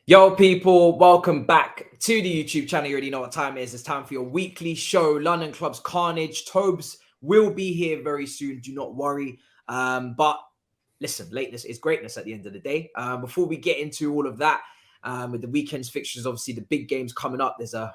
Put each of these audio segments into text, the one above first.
Yo, people, welcome back to the YouTube channel. You already know what time it is. It's time for your weekly show, London Club's Carnage. Tobs will be here very soon. Do not worry. But listen, lateness is greatness at the end of the day. Before we get into all of that, with the weekend's fixtures, obviously the big games coming up. There's a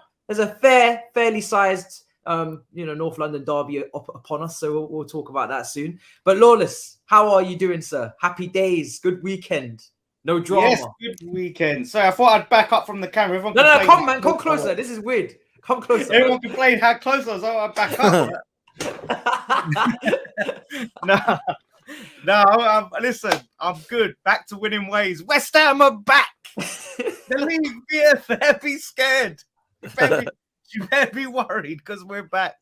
fairly sized, North London derby upon us. So we'll talk about that soon. But Lawless, how are you doing, sir? Happy days. Good weekend. No drama. Yes, good weekend. So I thought I'd back up from the camera. Everyone No, come man, come closer. This is weird. Come closer. Everyone complained how close I was. Oh, I'd back up. Listen, I'm good. Back to winning ways. West Ham are back. Believe me, you better be scared. You better be worried because we're back.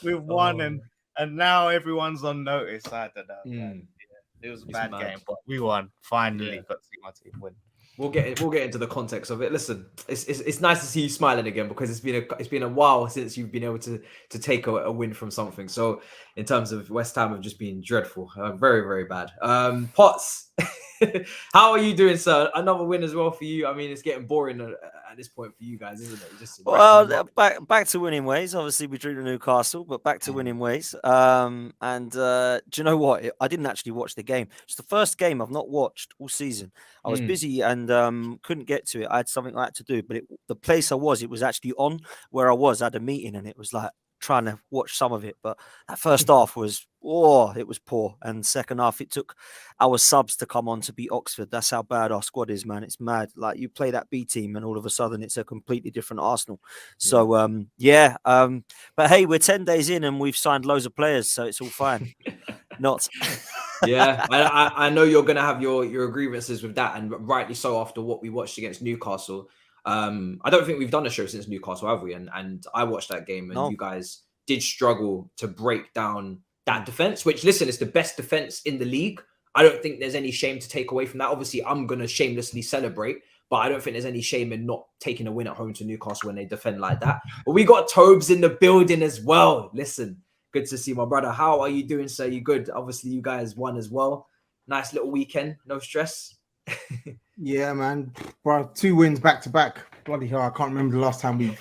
We've won and now everyone's on notice. I don't know. Man. It was a bad game, but we won. Finally got to see my team win. We'll get into the context of it. Listen, it's nice to see you smiling again because it's been a while since you've been able to take a win from something. So in terms of West Ham have just been dreadful, very, very bad. Potts, how are you doing, sir? Another win as well for you. I mean, it's getting boring at this point for you guys, isn't it? Just back to winning ways. Obviously, we drew to Newcastle, but back to winning ways. Do you know what? I didn't actually watch the game. It's the first game I've not watched all season. I was busy and couldn't get to it. I had something I had to do, but the place I was, it was actually on where I was. I had a meeting, and it was like trying to watch some of it. But that first half was it was poor, and second half it took our subs to come on to beat Oxford. That's how bad our squad is, man. It's mad. Like you play that B team, and all of a sudden it's a completely different Arsenal. So but hey, we're 10 days in, and we've signed loads of players, so it's all fine. Not. Yeah, I know you're gonna have your grievances with that, and rightly so after what we watched against Newcastle. I don't think we've done a show since Newcastle, have we? And I watched that game, and you guys did struggle to break down that defense, which, listen, is the best defense in the league. I don't think there's any shame to take away from that. Obviously, I'm going to shamelessly celebrate, but I don't think there's any shame in not taking a win at home to Newcastle when they defend like that. But we got Tobs in the building as well. Listen, good to see my brother. How are you doing, sir? You good? Obviously, you guys won as well. Nice little weekend. No stress. Yeah, man. Bro, 2 wins back to back. Bloody hell, I can't remember the last time we've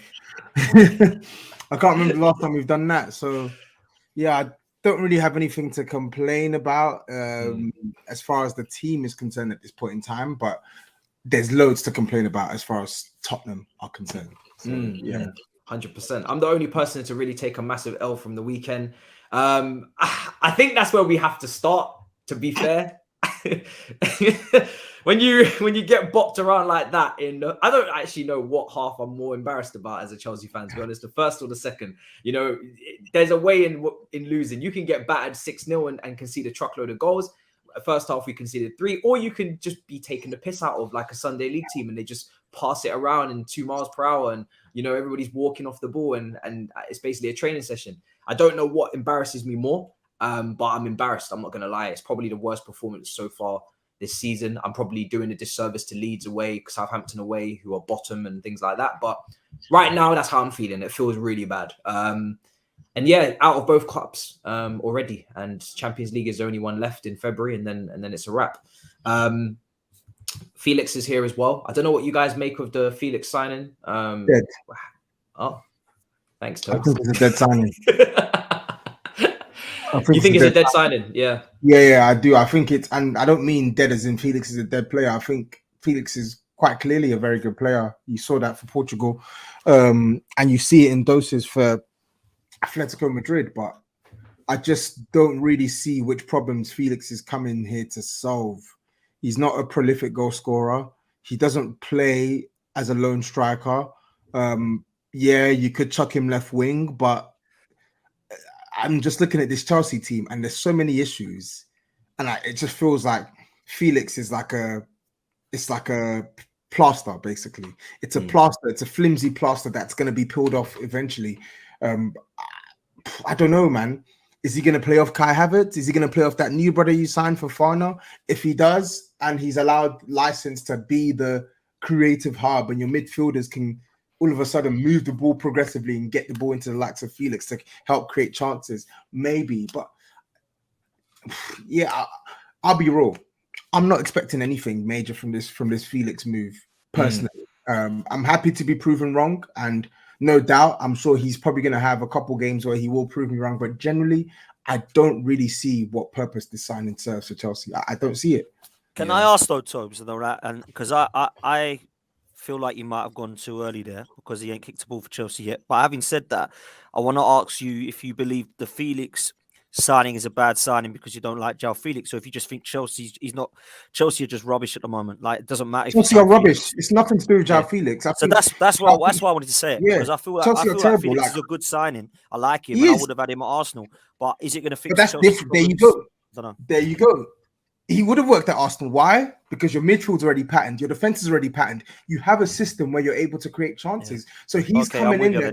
done that. So yeah, I don't really have anything to complain about as far as the team is concerned at this point in time, but there's loads to complain about as far as Tottenham are concerned. So, yeah. 100%. I'm the only person to really take a massive L from the weekend. I think that's where we have to start, to be fair. When you get bopped around like that I don't actually know what half I'm more embarrassed about as a Chelsea fan, to be honest, the first or the second. You know, there's a way in losing. You can get battered 6-0 and concede a truckload of goals. First half we conceded 3, or you can just be taking the piss out of like a Sunday league team and they just pass it around in 2 miles per hour and everybody's walking off the ball and it's basically a training session. I don't know what embarrasses me more, but I'm embarrassed. I'm not gonna lie. It's probably the worst performance so far this season. I'm probably doing a disservice to Leeds away, Southampton away, who are bottom and things like that. But right now, that's how I'm feeling. It feels really bad. And yeah, out of both cups already, and Champions League is the only one left in February, and then it's a wrap. Felix is here as well. I don't know what you guys make of the Felix signing. Dead. Oh, thanks, I Tobs. think it's a dead signing. You think it's a dead signing? Yeah. Yeah, I do. I think it's, and I don't mean dead as in Felix is a dead player. I think Felix is quite clearly a very good player. You saw that for Portugal, and you see it in doses for Atletico Madrid. But I just don't really see which problems Felix is coming here to solve. He's not a prolific goal scorer. He doesn't play as a lone striker. Yeah, you could chuck him left wing, but I'm just looking at this Chelsea team and there's so many issues. And it just feels like Felix is like a plaster, basically. It's a plaster. It's a flimsy plaster that's going to be peeled off eventually. I don't know, man. Is he going to play off Kai Havertz? Is he going to play off that new brother you signed for Farner? If he does, and he's allowed license to be the creative hub, and your midfielders can all of a sudden move the ball progressively and get the ball into the likes of Felix to help create chances, maybe. But yeah, I'll be real. I'm not expecting anything major from this Felix move. personally. I'm happy to be proven wrong, and no doubt, I'm sure he's probably going to have a couple games where he will prove me wrong. But generally, I don't really see what purpose this signing serves for Chelsea. I don't see it. Can I ask though, Tobs, and all that, and because I feel like you might have gone too early there because he ain't kicked a ball for Chelsea yet. But having said that, I want to ask you if you believe the Felix signing is a bad signing because you don't like João Felix, or if you just think Chelsea are just rubbish at the moment. Like, it doesn't matter. Chelsea are rubbish. It's nothing to do with João Felix. So that's why I wanted to say it, because I feel like Felix is a good signing. I like him, and I would have had him at Arsenal. But is it going to fix? But that's Chelsea's different. There you problems? go. There you go. He would have worked at Arsenal. Why? Because your midfield's already patterned, your defense is already patterned. You have a system where you're able to create chances. So he's coming in there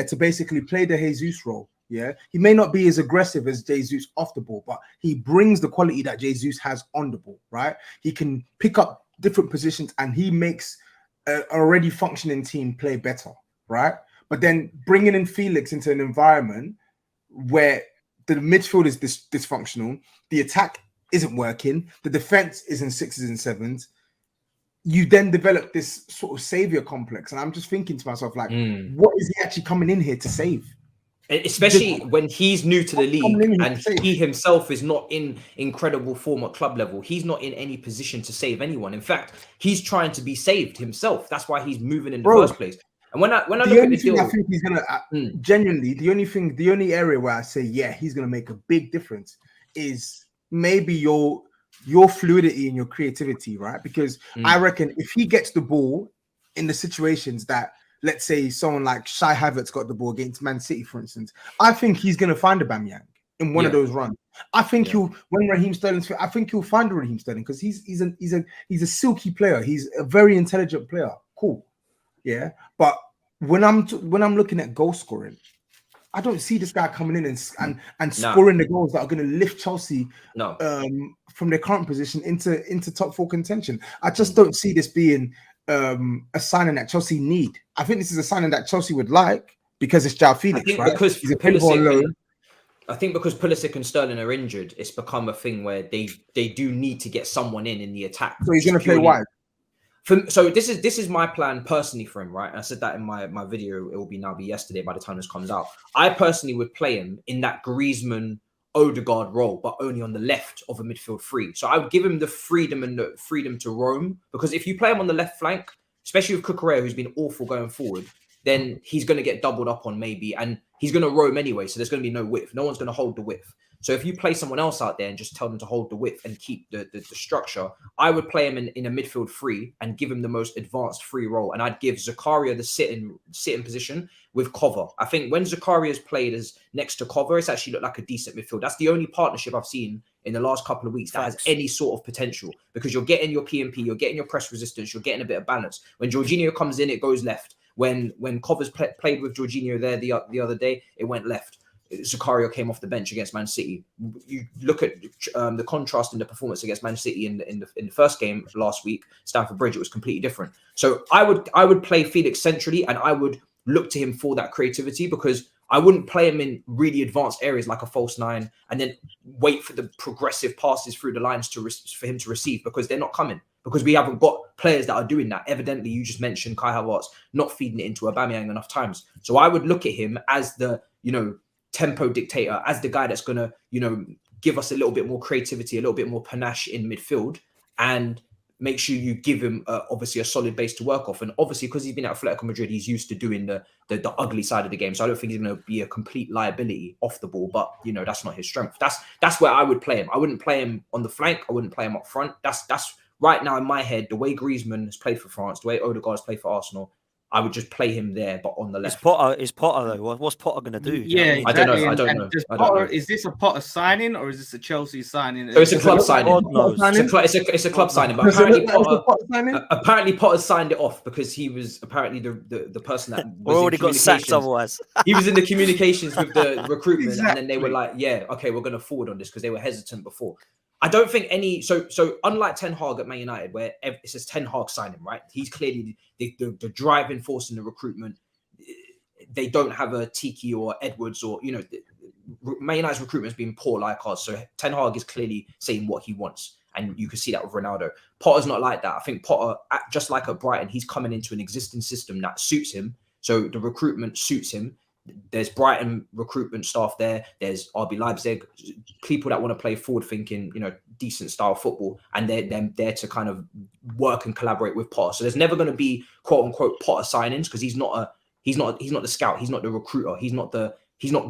to basically play the Jesus role. Yeah, he may not be as aggressive as Jesus off the ball, but he brings the quality that Jesus has on the ball. Right? He can pick up different positions, and he makes an already functioning team play better. Right? But then bringing in Felix into an environment where the midfield is dysfunctional, the attack isn't working, the defense is in 6s and 7s, you then develop this sort of savior complex. And I'm just thinking to myself, like, what is he actually coming in here to save? Especially when he's new to the league and he himself is not in incredible form at club level. He's not in any position to save anyone. In fact, he's trying to be saved himself. That's why he's moving in the first place. And when I look at the deal, I think he's gonna genuinely the only area where I say he's gonna make a big difference is maybe your fluidity and your creativity, right? Because I reckon if he gets the ball in the situations that, let's say, someone like Shai Havertz got the ball against Man City, for instance, I think he's gonna find Aubameyang in one of those runs. I think when Raheem Sterling's, I think he'll find Raheem Sterling because he's a silky player. He's a very intelligent player. Cool. Yeah, but when I'm looking at goal scoring, I don't see this guy coming in and scoring the goals that are going to lift Chelsea from their current position into top 4 contention. I just don't see this being a signing that Chelsea need. I think this is a signing that Chelsea would like because it's João Felix, right? Because he's a I think because Pulisic and Sterling are injured, it's become a thing where they do need to get someone in the attack. So he's going to play wide. So this is my plan personally for him, right? I said that in my video. It will be yesterday by the time this comes out. I personally would play him in that Griezmann Odegaard role, but only on the left of a midfield three. So I would give him the freedom to roam, because if you play him on the left flank, especially with Cucurella, who's been awful going forward, then he's going to get doubled up on maybe, and he's going to roam anyway. So there's going to be no width. No one's going to hold the width. So if you play someone else out there and just tell them to hold the width and keep the structure, I would play him in a midfield free and give him the most advanced free role. And I'd give Zakaria the sit-in position with Cover. I think when Zakaria's played as next to Cover, it's actually looked like a decent midfield. That's the only partnership I've seen in the last couple of weeks that has any sort of potential, because you're getting your PMP, you're getting your press resistance, you're getting a bit of balance. When Jorginho comes in, it goes left. When Cover's played with Jorginho there the other day, it went left. Zakaria came off the bench against Man City. You look at the contrast in the performance against Man City in the first game last week, Stamford Bridge. It was completely different. So I would play Felix centrally, and I would look to him for that creativity, because I wouldn't play him in really advanced areas like a false nine and then wait for the progressive passes through the lines for him to receive, because they're not coming. Because we haven't got players that are doing that. Evidently, you just mentioned Kai Havertz not feeding it into Aubameyang enough times. So I would look at him as the tempo dictator, as the guy that's going to, give us a little bit more creativity, a little bit more panache in midfield, and make sure you give him obviously a solid base to work off. And obviously, because he's been at Atletico Madrid, he's used to doing the ugly side of the game. So I don't think he's going to be a complete liability off the ball, but that's not his strength. That's where I would play him. I wouldn't play him on the flank. I wouldn't play him up front. That's right now in my head, the way Griezmann has played for France, the way Odegaard has played for Arsenal, I would just play him there, but on the left. Is Potter though? What's Potter going to do? Yeah, exactly. I don't know. Is this a Potter signing or is this a Chelsea signing? So it's a club signing. It's a club signing. But apparently Potter signed it off because he was apparently the person that was already got sacked otherwise. He was in the communications with the recruitment, and then they were like, "Yeah, okay, we're going to forward on this," because they were hesitant before. I don't think any. So unlike Ten Hag at Man United, where it says Ten Hag signing, right? He's clearly the driving force in the recruitment. They don't have a Tiki or Edwards or Man United's recruitment has been poor like ours. So Ten Hag is clearly saying what he wants, and you can see that with Ronaldo. Potter's not like that. I think Potter, just like at Brighton, he's coming into an existing system that suits him. So the recruitment suits him. There's Brighton recruitment staff there. There's RB Leipzig, people that want to play forward-thinking, decent style football, and they're there to kind of work and collaborate with Potter. So there's never going to be quote unquote Potter signings because he's not the scout. He's not the recruiter. He's not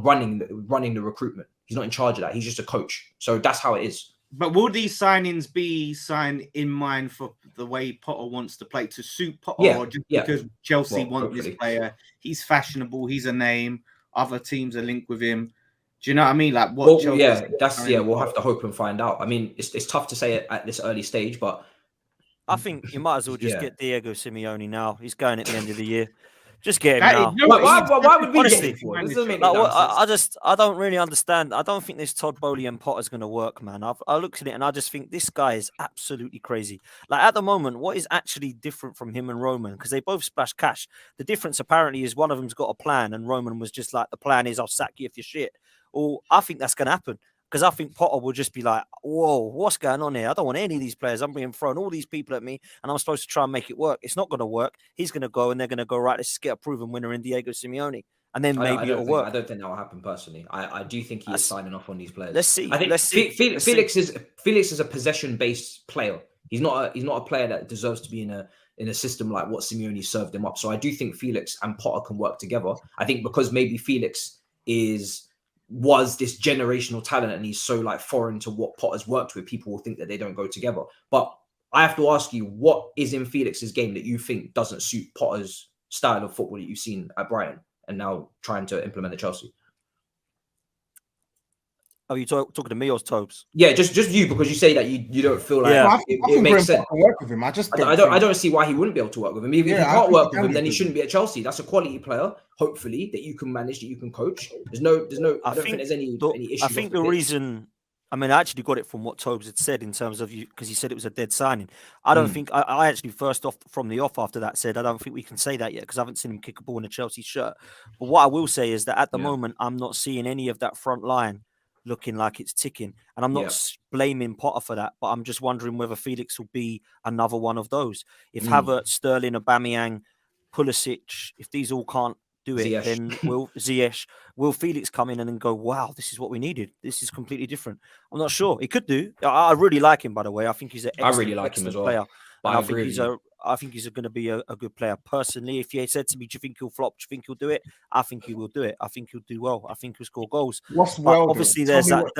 running the recruitment. He's not in charge of that. He's just a coach. So that's how it is. But will these signings be signed in mind for the way Potter wants to play, to suit Potter, or just because Chelsea want this player? He's fashionable. He's a name. Other teams are linked with him. Do you know what I mean? Like what? We'll have to hope and find out. I mean, it's tough to say it at this early stage, but I think you might as well just get Diego Simeone now. He's going at the end of the year. Just get him now. Why would we honestly, get him for? I don't really understand. I don't think this Todd Boehly and Potter is going to work, man. I looked at it and I just think this guy is absolutely crazy. Like at the moment, what is actually different from him and Roman? Because they both splash cash. The difference apparently is one of them's got a plan and Roman was just like, the plan is I'll sack you if you're shit. Or I think that's going to happen. Because I think Potter will just be like, whoa, what's going on here? I don't want any of these players. I'm being thrown all these people at me, and I'm supposed to try and make it work. It's not going to work. He's going to go, and they're going to go, right, let's get a proven winner in Diego Simeone. And then maybe it'll work. I don't think that will happen personally. I do think he is signing off on these players. Let's see. I think Felix is a possession-based player. He's not a player that deserves to be in a system like what Simeone served him up. So I do think Felix and Potter can work together. I think because maybe Felix was this generational talent and he's so like foreign to what Potter's worked with, people will think that they don't go together. But I have to ask you, what is in Felix's game that you think doesn't suit Potter's style of football that you've seen at Brighton and now trying to implement at Chelsea? Are you talking to me or Tobs? Yeah, just you, because you say that you don't feel like it makes sense. Work with him. I don't see why he wouldn't be able to work with him. If he can't work with him, then he shouldn't be at Chelsea. That's a quality player, hopefully, that you can manage, that you can coach. I don't think there's any issue. I think the reason, I mean, I actually got it from what Tobs had said in terms of because he said it was a dead signing. I don't think I actually first off from the off after that said I don't think we can say that yet because I haven't seen him kick a ball in a Chelsea shirt. But what I will say is that at the moment I'm not seeing any of that front line looking like it's ticking, and I'm not blaming Potter for that, but I'm just wondering whether Felix will be another one of those. If Havertz, Sterling, Aubameyang, Pulisic, if these all can't do it, Ziyech. Then will Felix come in and then go, wow, this is what we needed. This is completely different. I'm not sure. He could do. I really like him, by the way. I think he's an excellent player. But I think he's going to be a good player. Personally, if he said to me, do you think he'll flop? Do you think he'll do it? I think he will do it. I think he'll do well. I think he'll score goals. Obviously, there's that.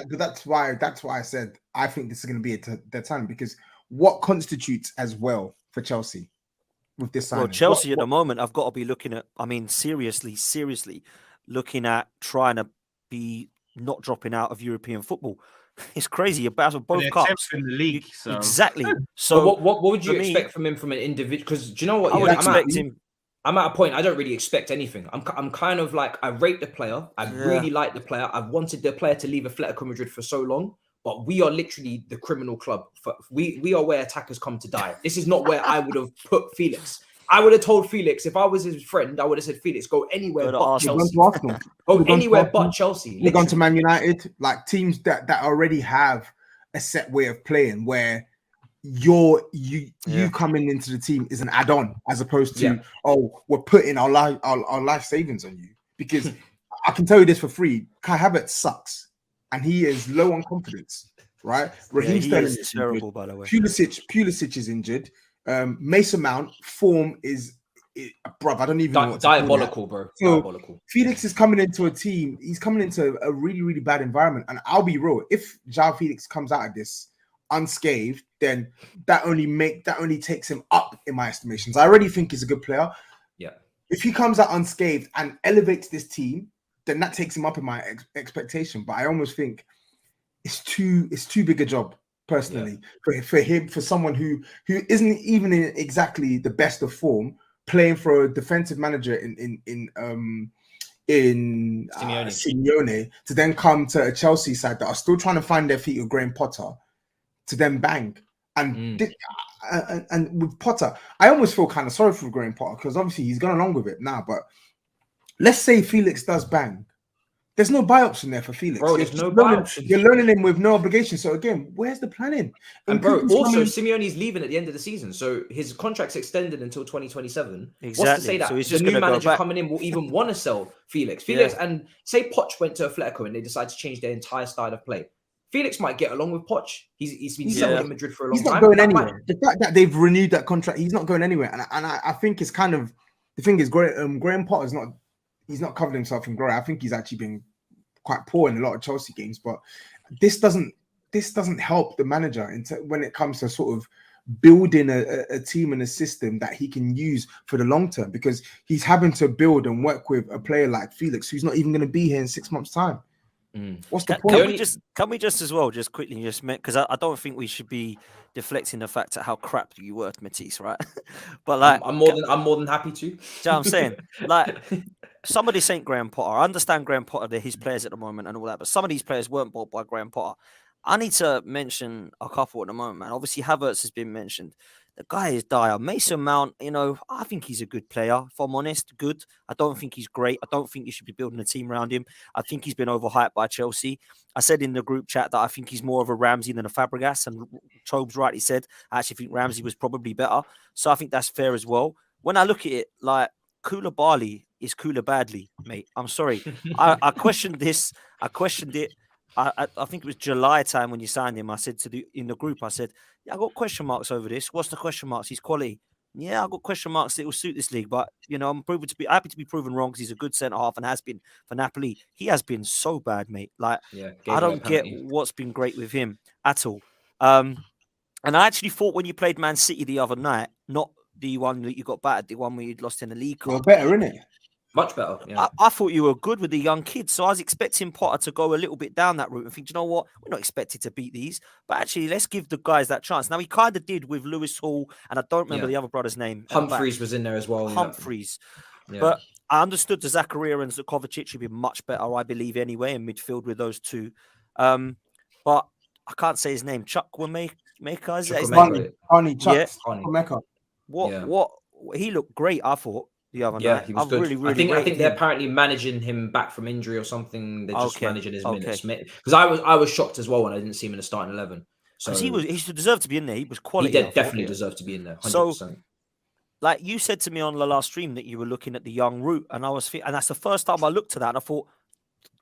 But that's why I said I think this is going to be their time, because what constitutes as well for Chelsea with this signing? Well, Chelsea at the moment, I've got to be looking at, I mean, seriously looking at trying to be not dropping out of European football. It's crazy. About both cups in the league. So. Exactly. So what would you expect from him from an individual? Because do you know what? I would expect him. I'm at a point I don't really expect anything. I'm kind of like, I rate the player. I really like the player. I've wanted the player to leave Atletico Madrid for so long, but we are literally the criminal club. We are where attackers come to die. This is not where I would have put Felix. I would have told Felix, if I was his friend, I would have said, Felix, go anywhere but Chelsea. Go anywhere but Chelsea. We're going to Man United, like teams that already have a set way of playing where you coming into the team is an add-on, as opposed to, we're putting our life savings on you. Because I can tell you this for free, Kai Havertz sucks. And he is low on confidence, right? Raheem Sterling is terrible, by the way. Pulisic is injured. Mason Mount form is, bruv, I don't even know what to diabolical, bro. So diabolical. Felix is coming into a team. He's coming into a really, really bad environment. And I'll be real. If João Felix comes out of this unscathed, then that only takes him up in my estimations. I already think he's a good player. Yeah. If he comes out unscathed and elevates this team, then that takes him up in my expectation. But I almost think it's too big a job. Personally, for him, for someone who isn't even in exactly the best of form, playing for a defensive manager in Simeone, to then come to a Chelsea side that are still trying to find their feet with Graham Potter, to then bang and with Potter, I almost feel kind of sorry for Graham Potter because obviously he's gone along with it now. But let's say Felix does bang, There's no buy option there for Felix. Bro, You're there's just no buy learning- option. You're learning him with no obligation. So again, where's the planning? And bro, Nkunku's also coming- Simeone's leaving at the end of the season, so his contract's extended until 2027. What's to Exactly. say that So he's the just new gonna go manager back. coming in will even want to sell Felix? Felix, and say Poch went to Atletico and they decide to change their entire style of play. Felix might get along with Poch. He's been selling in Madrid for a long He's time. not going That anywhere. The fact that they've renewed that contract, he's not going anywhere. And I think it's kind of the thing is Graham Potter's not. He's not covered himself in glory. I think he's actually been quite poor in a lot of Chelsea games. But this doesn't help the manager when it comes to sort of building a team and a system that he can use for the long term, because he's having to build and work with a player like Felix who's not even going to be here in 6 months' time. What's the point? Can we just as well just quickly because I don't think we should be deflecting the fact at how crap you were, Matisse, right? But like I'm more than happy to. Do you know what I'm saying? Like some of this ain't Graham Potter. I understand Graham Potter, they're his players at the moment and all that, but some of these players weren't bought by Graham Potter. I need to mention a couple at the moment, man. Obviously, Havertz has been mentioned. The guy is dire. Mason Mount, I think he's a good player. If I'm honest, good. I don't think he's great. I don't think you should be building a team around him. I think he's been overhyped by Chelsea. I said in the group chat that I think he's more of a Ramsey than a Fabregas, and Tobs rightly said, I actually think Ramsey was probably better. So I think that's fair as well. When I look at it, like, Koulibaly is Koulibaly, mate. I'm sorry. I questioned this. I questioned it. I think it was July time when you signed him. I said in the group, I said, yeah, I got question marks over this. What's the question marks? His quality. Yeah, I got question marks that will suit this league, but I'm happy to be proven wrong because he's a good centre half and has been for Napoli. He has been so bad, mate. Like, I don't get what's been great with him at all. And I actually thought when you played Man City the other night, not the one that you got battered, the one where you'd lost in the league. You're better, innit? Much better. Yeah. I thought you were good with the young kids. So I was expecting Potter to go a little bit down that route and think, you know what? We're not expected to beat these. But actually, let's give the guys that chance. Now, he kind of did with Lewis Hall, and I don't remember the other brother's name. Humphreys was in there as well. Humphreys. Yeah. But I understood the Zakaria and Kovacic would be much better, I believe, anyway, in midfield with those two. But I can't say his name. Chukwuemeka, is that his name? Chukwuemeka. What? He looked great, I thought. The other night. He was good. I think they're apparently managing him back from injury or something. They're just managing his minutes. Because I was shocked as well when I didn't see him in the starting 11. Because he deserved to be in there. He was quality. He definitely deserved to be in there. 100%. So, like you said to me on the last stream that you were looking at the young route, and and that's the first time I looked at that, and I thought,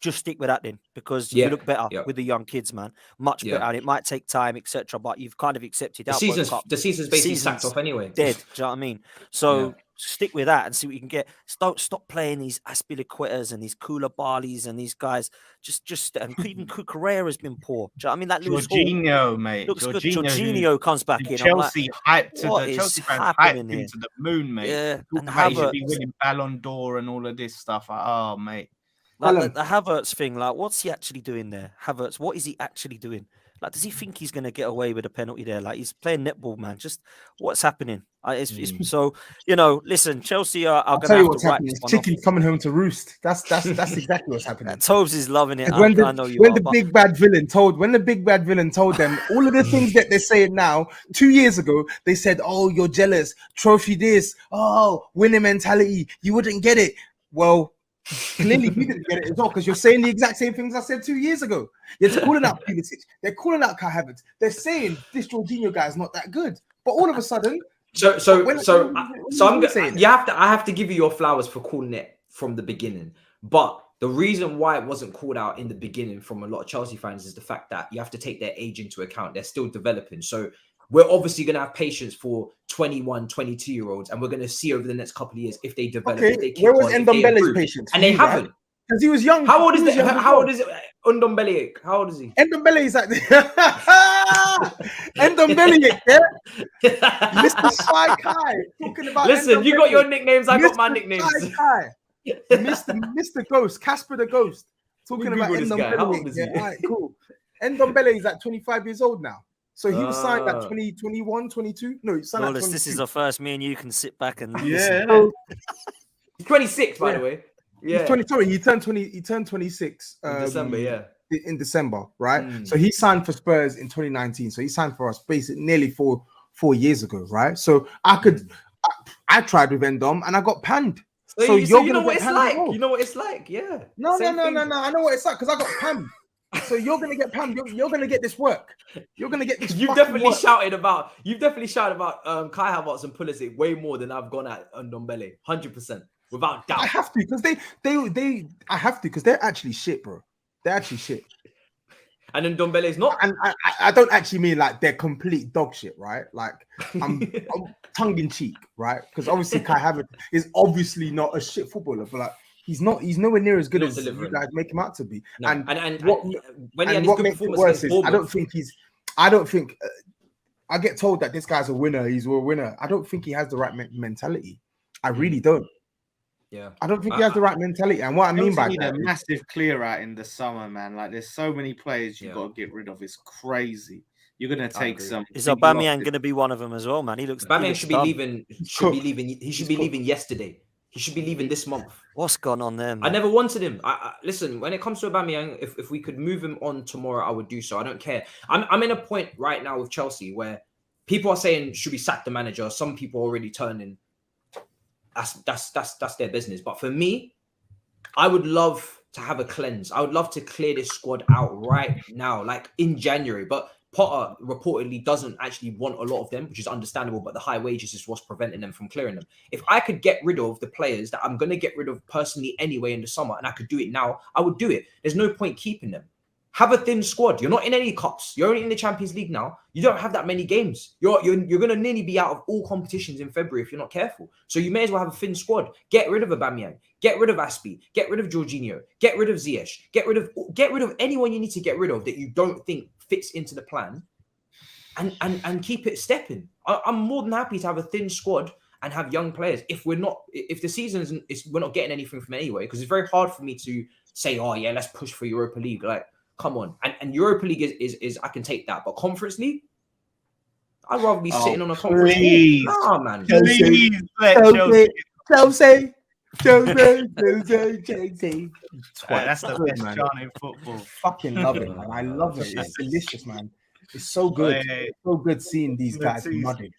just stick with that then, because you look better with the young kids, man. Much better. And it might take time, etc. But you've kind of accepted that. The season's basically sacked off anyway. Dead. Do you know what I mean? So stick with that and see what you can get. Don't stop playing these Aspilicuetas and these Koulibalys and these guys. Just and even Cucurella has been poor. Do you know what I mean? That Jorginho, mate. Looks good. Jorginho comes back in. Chelsea hyped to the Chelsea fans hyped him to the moon, mate. Yeah, and Havertz should be winning Ballon d'Or and all of this stuff. Oh, mate. Like the Havertz thing, like, what's he actually doing there? Havertz, what is he actually doing? Like, does he think he's going to get away with a penalty there? Like, he's playing netball, man. Just what's happening? So, listen, Chelsea are going to have to write this one Chicken's coming home to roost. That's exactly what's happening. Tobs is loving it. When the big bad villain told them all of the things that they're saying now, 2 years ago, they said, oh, you're jealous, trophy this, oh, winning mentality, you wouldn't get it. Well, clearly you didn't get it as well, because you're saying the exact same things I said 2 years ago. You're calling out Pulisic, they're calling out Kai Havertz, they're saying this Jorginho guy is not that good, but all of a sudden, I have to give you your flowers for calling it from the beginning. But the reason why it wasn't called out in the beginning from a lot of Chelsea fans is the fact that you have to take their age into account. They're still developing, so we're obviously going to have patience for 21, 22-year-olds, and we're going to see over the next couple of years if they develop. Okay, if they keep where was on, Ndombele's patience? And they haven't. Because he was young. How old is it? Ndombele? How old is he? Ndombele is like Ndombele, yeah? Mr. Shy Kai. Talking about Listen, Ndombele. You got your nicknames, I got my nicknames. Mr. Ghost, Casper the Ghost. Talking about Ndombele. How old is he? All right, cool. Ndombele is like 25 years old now. So he was signed at 21, 22. No, he signed Lawless, at 22. This is the first me and you can sit back and listen. He's 26, by the way. Yeah. He's 20. Sorry, he turned 26 in December, in December, right? So he signed for Spurs in 2019. So he signed for us basically nearly four years ago, right? So I tried with Endom and I got panned. So you're you know gonna what get it's panned like. as well. You know what it's like. Yeah. No. Same thing. I know what it's like because I got panned. So you're gonna get panned. You're gonna get this work. You're gonna get this. You've fucking definitely work. shouted about Kai Havertz and Pulisic way more than I've gone at on Ndombele. 100%, without doubt. I have to because I have to because they're actually shit, bro. They're actually shit. And then Ndombele's not. And I don't actually mean like they're complete dog shit, right? Like I'm tongue in cheek, right? Because obviously Kai Havertz is obviously not a shit footballer, but like he's nowhere near as good Not as delivering. you guys make him out to be. No. And When he had his good makes it performance worse against is I Bournemouth, don't think I get told that this guy's a winner, he's a winner. I don't think he has the right mentality. I really don't. Yeah, I don't think he has the right mentality. And what I mean by need that a massive clear out in the summer, man. Like there's so many players you've got to get rid of. It's crazy. You're gonna take some. Is Aubameyang going to be one of them as well, man? Aubameyang should be leaving. He should be leaving yesterday. He should be leaving this month. What's gone on there, man? I never wanted him. Listen, when it comes to Aubameyang, if we could move him on tomorrow, I would do so. I don't care. I'm in a point right now with Chelsea where people are saying should we sack the manager. Some people are already turning. That's their business. But for me, I would love to have a cleanse. I would love to clear this squad out right now, like in January. But Potter reportedly doesn't actually want a lot of them, which is understandable, but the high wages is what's preventing them from clearing them. If I could get rid of the players that I'm going to get rid of personally anyway in the summer, and I could do it now, I would do it. There's no point keeping them. Have a thin squad. You're not in any cups. You're only in the Champions League now. You don't have that many games. You're going to nearly be out of all competitions in February if you're not careful. So you may as well have a thin squad. Get rid of Aubameyang. Get rid of Aspie. Get rid of Jorginho. Get rid of Ziyech. Get rid of anyone you need to get rid of that you don't think fits into the plan, and keep it stepping. I'm more than happy to have a thin squad and have young players. If the season we're not getting anything from it anyway, because it's very hard for me to say, oh yeah, let's push for Europa League. Like, come on. And Europa League is I can take that, but Conference League, I'd rather be sitting on a conference league. Nah, man. Please let Chelsea. Chelsea. That's the best man. chant in football. Fucking love it, man. I love it. It's delicious, man. It's so good. It's so good seeing these guys mudded.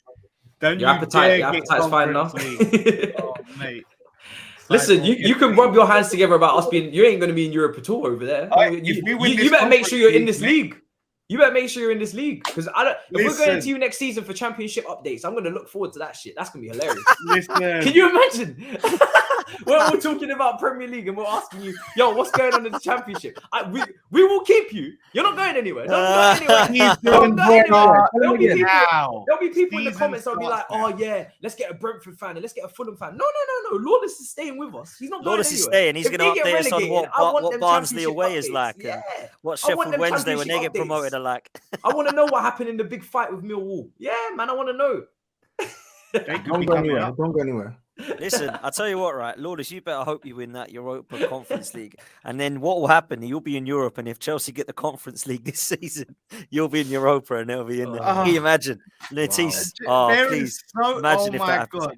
Your appetite's fine now. Oh, mate. Listen, you can rub your hands together about us being. You ain't going to be in Europe at all over there. You better make sure you're in this league. You better make sure you're in this league because if we're going to you next season for championship updates, I'm going to look forward to that shit. That's going to be hilarious. Can you imagine? We're all talking about Premier League and we're asking you, yo, what's going on in the championship? We will keep you. You're not going anywhere. Don't go anywhere. There'll be people in the comments that'll be like, oh yeah, let's get a Brentford fan and let's get a Fulham fan. No. Lawless is staying with us. He's not going Lawless anywhere. is staying. He's going to update us on what Barnsley away is like. Yeah. What Sheffield Wednesday when they get promoted are like. I want to know what happened in the big fight with Millwall. Yeah, man, I want to know. Don't go anywhere. Listen, I'll tell you what, right? Lawless, you better hope you win that Europa Conference League. And then what will happen? You'll be in Europe. And if Chelsea get the Conference League this season, you'll be in Europa and they'll be in there. Can you imagine? Matisse. Wow. Please. Imagine if that happens. God.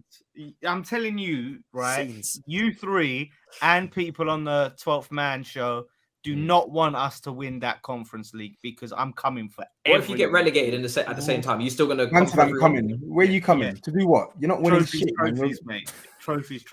I'm telling you, right? You three and people on the 12th Man show do not want us to win that Conference League because I'm coming for What if you get relegated at the same time? You're still going to come coming. Where are you coming? To do what? You're not winning trophies, mate. Trophies.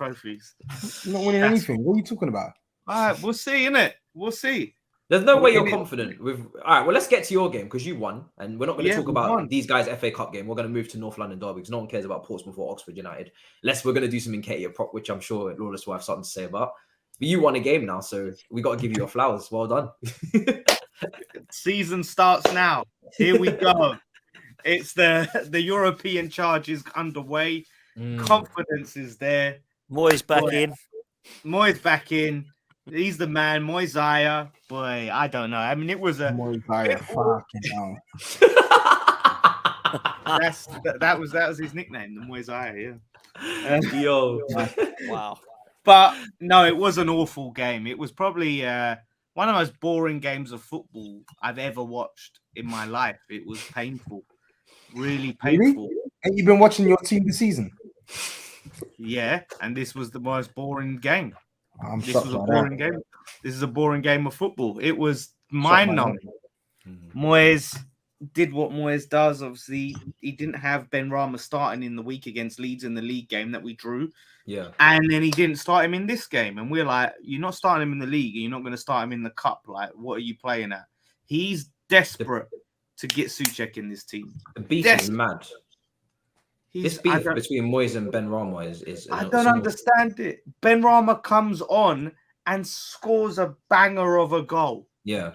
You're not winning anything. What are you talking about? All right, we'll see, innit? We'll see. There's no way you're confident with. All right, well, let's get to your game because you won, and we're not going to talk about these guys' FA Cup game. We're going to move to North London Derby because no one cares about Portsmouth or Oxford United. We're going to do some Nketiah prop, which I'm sure Lawless will have something to say about. But you won a game now, so we got to give you your flowers. Well done. Season starts now. Here we go. It's the European charges underway. Confidence is there. Moyes back in. He's the man. Moyes. Boy, I don't know. I mean, it was a Moyes. Fucking hell. that was his nickname, the Moyes. Yeah. Yo. Wow. But no, it was an awful game. It was probably one of the most boring games of football I've ever watched in my life. It was painful, really painful. Really? And you've been watching your team this season? Yeah, and this was the most boring game. This is a boring game of football. It was mind-numbing. Moyes did what Moyes does. Obviously, he didn't have Ben Rama starting in the week against Leeds in the league game that we drew. Yeah. And then he didn't start him in this game. And we're like, you're not starting him in the league. And you're not going to start him in the cup. Like, what are you playing at? He's desperate to get Souček in this team. The beef is mad. This beef between Moyes and Ben Rama is I don't understand it. Ben Rama comes on and scores a banger of a goal. Yeah.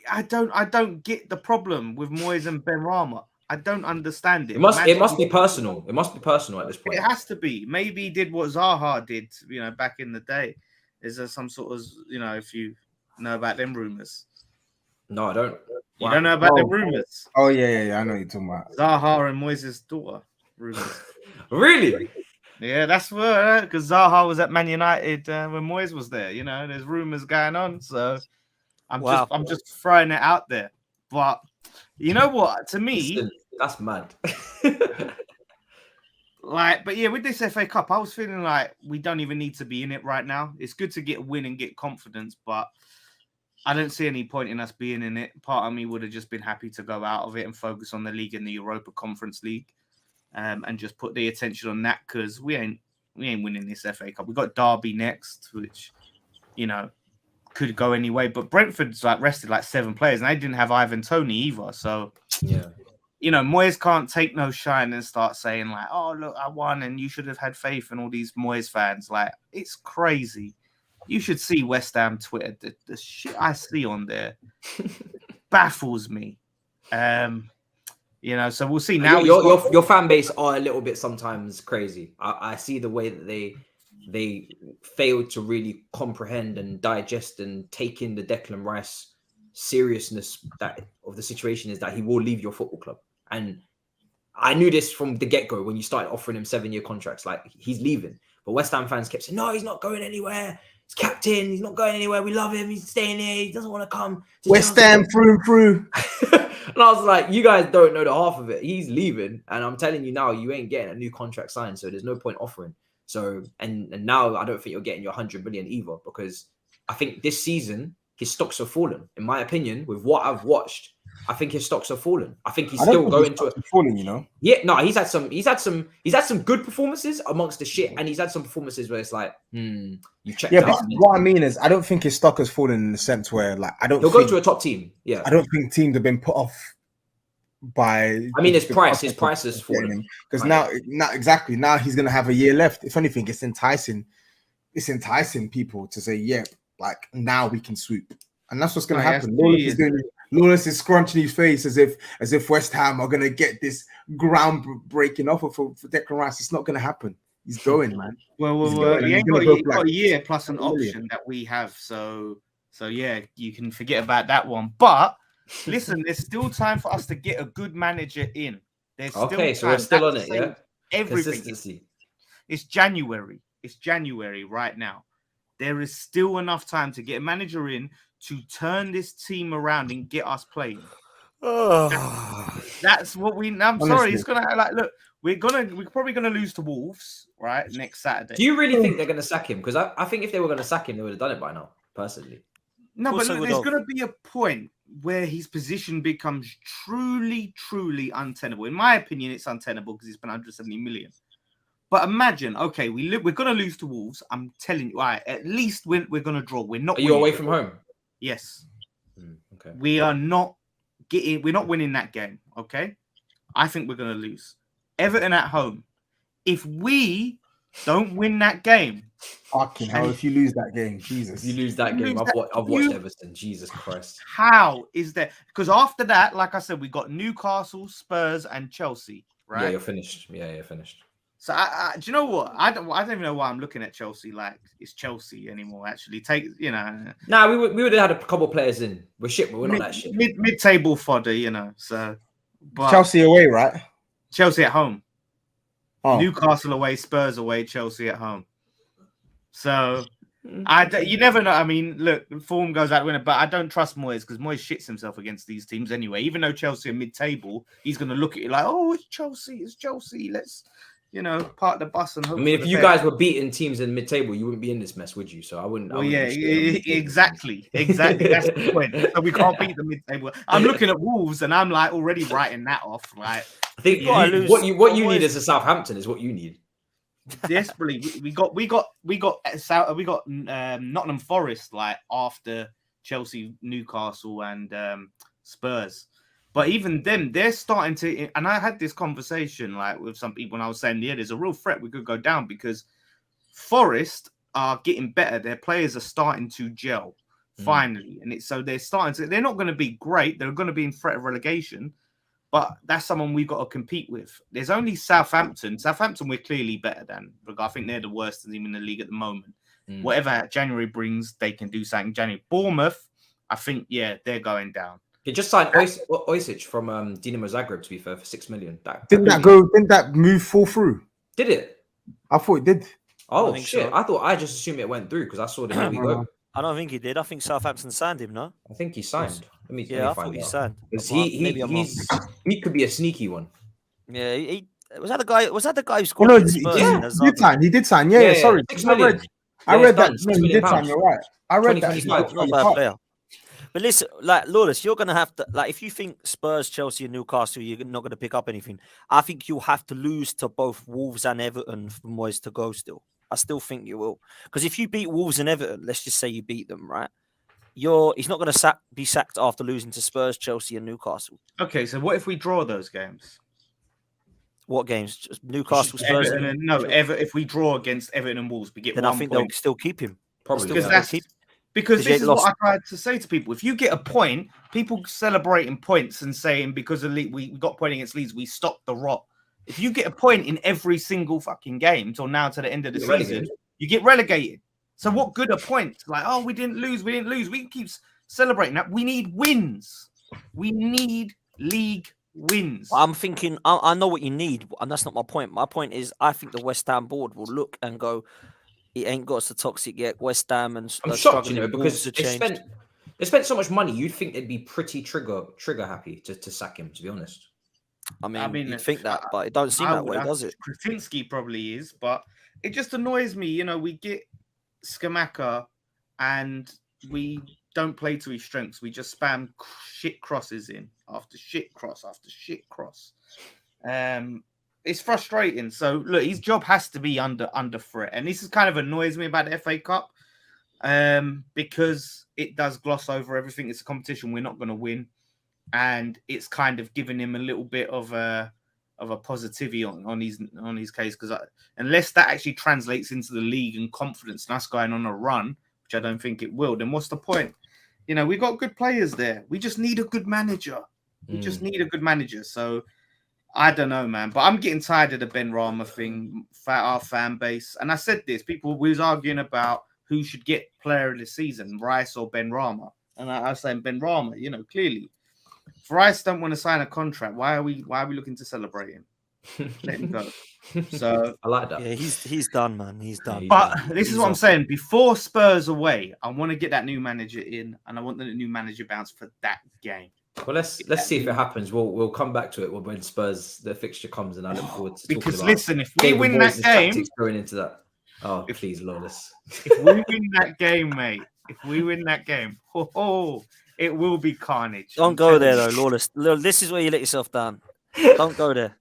I don't get the problem with Moyes and Ben Rama. I don't understand it. It must be personal. It must be personal at this point. It has to be. Maybe he did what Zaha did, back in the day. Is there some sort of, if you know about them rumors? No, I don't. You don't know about the rumors? Oh yeah, I know what you're talking about. Zaha and Moyes' daughter rumors. Really? Yeah, that's what, because Zaha was at Man United when Moyes was there. There's rumors going on, so I'm just throwing it out there. But you know what? To me, that's mad. But yeah, with this FA Cup, I was feeling like we don't even need to be in it right now. It's good to get a win and get confidence, but I don't see any point in us being in it. Part of me would have just been happy to go out of it and focus on the league and the Europa Conference League, and just put the attention on that, because we ain't winning this FA Cup. We got Derby next, which could go anyway. But Brentford's rested 7 players, and they didn't have Ivan Toney either. So yeah. Moyes can't take no shine and start saying oh, look, I won and you should have had faith in all these Moyes fans. It's crazy. You should see West Ham Twitter. The shit I see on there baffles me. So we'll see. Now your fan base are a little bit sometimes crazy. I see the way that they fail to really comprehend and digest and take in the Declan Rice seriousness of the situation is that he will leave your football club. And I knew this from the get-go when you started offering him 7-year contracts, he's leaving. But West Ham fans kept saying, no, he's not going anywhere. He's captain. He's not going anywhere. We love him. He's staying here. He doesn't want to come. West Ham through. And I was like, you guys don't know the half of it. He's leaving. And I'm telling you now, you ain't getting a new contract signed. So there's no point offering. So, and now I don't think you're getting your 100 million either, because I think this season, his stocks have fallen. In my opinion, with what I've watched, I think his stocks have fallen. I think he's still going to falling, Yeah, no, he's had some good performances amongst the shit, and he's had some performances where it's you checked out. But what I mean is, I don't think his stock has fallen in the sense where he'll go to a top team. Yeah, I don't think teams have been put off by. I mean, his price has fallen because now he's gonna have a year left. If anything, it's enticing people to say, yeah, now we can swoop, and that's what's gonna happen. Lawless is scrunching his face as if West Ham are gonna get this groundbreaking offer for Declan Rice. It's not gonna happen. He's going, man. Well, he ain't got a year plus an option that we have. So yeah, you can forget about that one. But listen, there's still time for us to get a good manager in. There's still time. So we're still on it, yeah. Everything. Consistency. It's January. It's January right now. There is still enough time to get a manager in to turn this team around and get us playing. That's what we. I'm sorry. It's gonna look. We're probably gonna lose to Wolves next Saturday. Do you really think they're gonna sack him? Because I think if they were gonna sack him, they would have done it by now. Personally, no. But look, there's gonna be a point where his position becomes truly untenable. In my opinion, it's untenable because he spent 170 million. But imagine, okay, we're gonna lose to Wolves. I'm telling you, at least we're gonna draw. We're not. Are you away from home? Yes. Okay. We're not winning that game. Okay. I think we're gonna lose. Everton at home. If we don't win that game, if you lose that game, Jesus. If you lose that game, I've watched Everton. Jesus Christ. How is that? Because after that, like I said, we got Newcastle, Spurs, and Chelsea. Right? Yeah, you're finished. Yeah, you're finished. So do you know what? I don't even know why I'm looking at Chelsea like it's Chelsea anymore. Actually, Nah, we would have had a couple of players in. We're shit, but we're not that shit. Mid-table fodder, So, but Chelsea away, right? Chelsea at home. Newcastle away, Spurs away, Chelsea at home. So you never know. I mean, look, form goes out the winner, but I don't trust Moyes because Moyes shits himself against these teams anyway. Even though Chelsea are mid-table, he's going to look at it like, oh, it's Chelsea. Let's park the bus and I hope. mean, for if the you best. guys were beating teams in mid-table, you wouldn't be in this mess, would you? So I wouldn't. Well, I wouldn't yeah, be scared of mid-table. exactly. That's the point. So we can't beat the mid-table. I'm looking at Wolves and I'm like already writing that off. Like, I think what you need as a Southampton is what you need. Desperately, we got Nottingham Forest like after Chelsea, Newcastle, and Spurs. But even them, they're starting to. And I had this conversation like with some people, and I was saying, yeah, there's a real threat we could go down because Forest are getting better. Their players are starting to gel finally, and they're starting to. They're not going to be great. They're going to be in threat of relegation. But that's someone we've got to compete with. There's only Southampton. Southampton, we're clearly better than. I think they're the worst team in the league at the moment. Whatever January brings, they can do something in January. Bournemouth, I think, they're going down. He just signed Ojcic from Dinamo Zagreb, to be fair, for $6 million. Didn't that move fall through? Did it? I thought it did. Oh, shit. So. I just assumed it went through because I saw the maybe go. I don't think he did. I think Southampton signed him, no? I think he signed. Let me I find thought he out. signed. Because he could be a sneaky one. Yeah, was that the guy? Was that the guy who scored? He did sign. Yeah, sorry. I read that. No, he did sign. You're right. I read that. Not a bad player. But listen, like Lawless, you're gonna have to if you think Spurs, Chelsea, and Newcastle, you're not gonna pick up anything. I think you'll have to lose to both Wolves and Everton for Moyes to go. I still think you will, because if you beat Wolves and Everton, let's just say you beat them, right? He's not going to be sacked after losing to Spurs, Chelsea, and Newcastle. Okay, so what if we draw those games? What games? Just Newcastle, Spurs. If we draw against Everton and Wolves, we get. Then I think they'll still keep him. Probably because this is what I tried to say to people. If you get a point, people celebrating points and saying because we got a point against Leeds, we stopped the rot. If you get a point in every single fucking game till now to the end of the season, you get relegated. So what good are points? Like, oh, we didn't lose. We can keep celebrating that. We need wins. We need league wins. I'm thinking, I know what you need, and that's not my point. My point is, I think the West Ham board will look and go, it ain't got us the toxic yet. West Ham and I'm shocked, because they spent so much money. You'd think they'd be pretty trigger happy to sack him, to be honest. I mean, you'd think that, but it don't seem that way, does it? Krasinski probably is, but it just annoys me. We get Skamaka and we don't play to his strengths. We just spam shit crosses in after shit cross after shit cross. It's frustrating. So look, his job has to be under threat, and this is kind of annoys me about the FA Cup because it does gloss over everything. It's a competition we're not going to win. And it's kind of giving him a little bit of a positivity on his case, because unless that actually translates into the league and confidence and us going on a run, which I don't think it will, then what's the point? We've got good players there. We just need a good manager. So I don't know, man. But I'm getting tired of the Ben Rama thing, our fan base. And I said this, people was arguing about who should get player of the season, Rice or Ben Rama. And I was saying Ben Rama, clearly. If Rice don't want to sign a contract, why are we looking to celebrate him? Let him go. So I like that. Yeah, he's done, man. He's done. But this is what I'm saying. Before Spurs away, I want to get that new manager in, and I want the new manager bounce for that game. Well, let's see if it happens. We'll come back to it when Spurs the fixture comes, and I look forward to because talking about listen, if we win that game, going into that. Oh, please, Lawless. If we win that game, mate. It will be carnage. Don't go there, though, Lawless. This is where you let yourself down. Don't go there.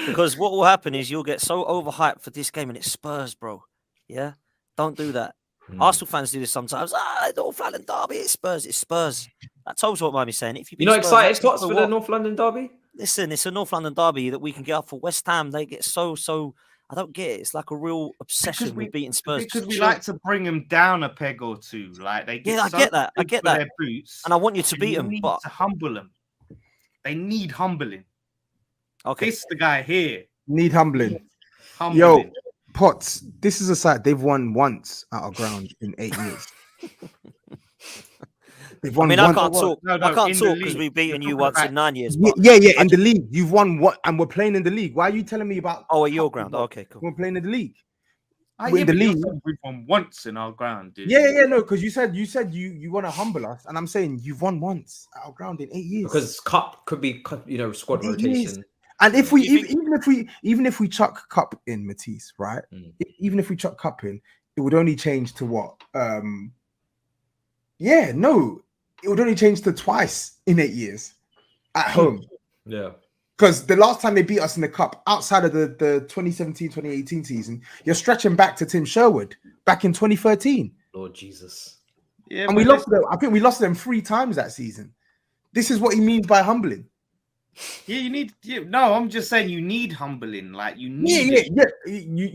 Because what will happen is you'll get so overhyped for this game, and it's Spurs, bro. Yeah? Don't do that. Arsenal fans do this sometimes. North London derby, it's Spurs. That Tobs won't mind me saying it. If you're not excited, Tobs, for the North London derby? Listen, it's a North London derby that we can get up for. West Ham, they get so... I don't get it. It's like a real obsession with beating Spurs. Because we like to bring them down a peg or two. Like they get I get that. Their boots, and I want you to beat them, but to humble them. They need humbling. Okay, this the guy here need humbling. Yo, Potts. This is a side they've won once at our ground in 8 years. I can't talk. I can't talk because we've beaten you once in 9 years. Yeah. In the league, you've won what? And we're playing in the league. Why are you telling me about? Oh, at your ground. Okay, cool. We're playing in the league. We're in the league. We've won once in our ground, dude. Yeah. No, because you said you want to humble us, and I'm saying you've won once at our ground in 8 years. Because cup could be, squad rotation. And if we You think- even if we chuck Cup in, Matisse, right? Even if we chuck Cup in, it would only change to what? It would only change to twice in 8 years at home. Yeah. Because the last time they beat us in the Cup, outside of the 2017-2018 season, you're stretching back to Tim Sherwood back in 2013. Lord Jesus. Yeah, And we lost them. I think we lost them 3 times that season. This is what he means by humbling. Yeah, you need. No, I'm just saying you need humbling. Like you need. Yeah.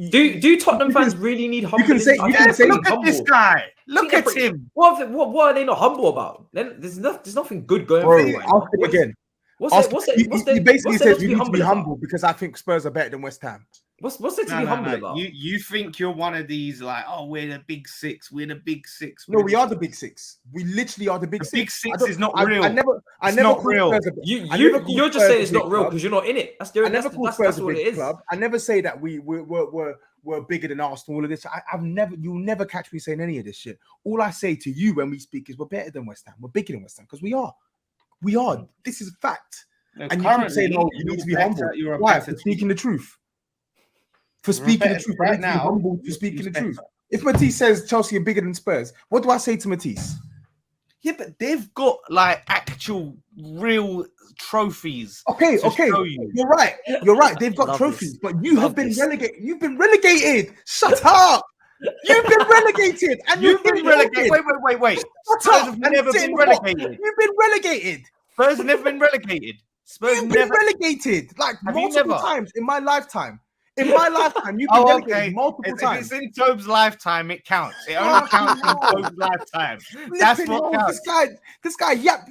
Do Tottenham fans really need humbling? Look at this guy. Look at him. What are they not humble about? Then there's nothing good going Bro, on right now. ask him again. He basically says we need to be humble because I think Spurs are better than West Ham. What's there to be humble about? You think you're one of these like, oh, we're the big six. We're the big six. No, we are the big six. We literally are the big six. Big six is not real. I never not real. You're just saying it's not real because you're not in it. That's I never call Spurs a big club. I never say that we're bigger than Arsenal. All of this. You'll never catch me saying any of this shit. All I say to you when we speak is we're better than West Ham. We're bigger than West Ham because we are. We are. This is a fact. No, and you keep saying, "Oh, you need to be humble." Why? For speaking the truth. For speaking the truth, right now, humble for speaking the truth. If Matisse says Chelsea are bigger than Spurs, what do I say to Matisse? Yeah, but they've got like actual, real trophies. Okay. You're right. They've got trophies, but you have been relegated. You've been relegated. Shut up. You've been relegated, and you've been relegated. Wait. Shut up. Spurs have never been relegated. You've been relegated. Spurs have never been relegated. Spurs You've never been relegated like Have multiple times in my lifetime. In my lifetime, you've been relegated multiple times. If it's in Tobs' lifetime, it counts. It only counts in Tobs' lifetime. That's what counts. This guy, yap.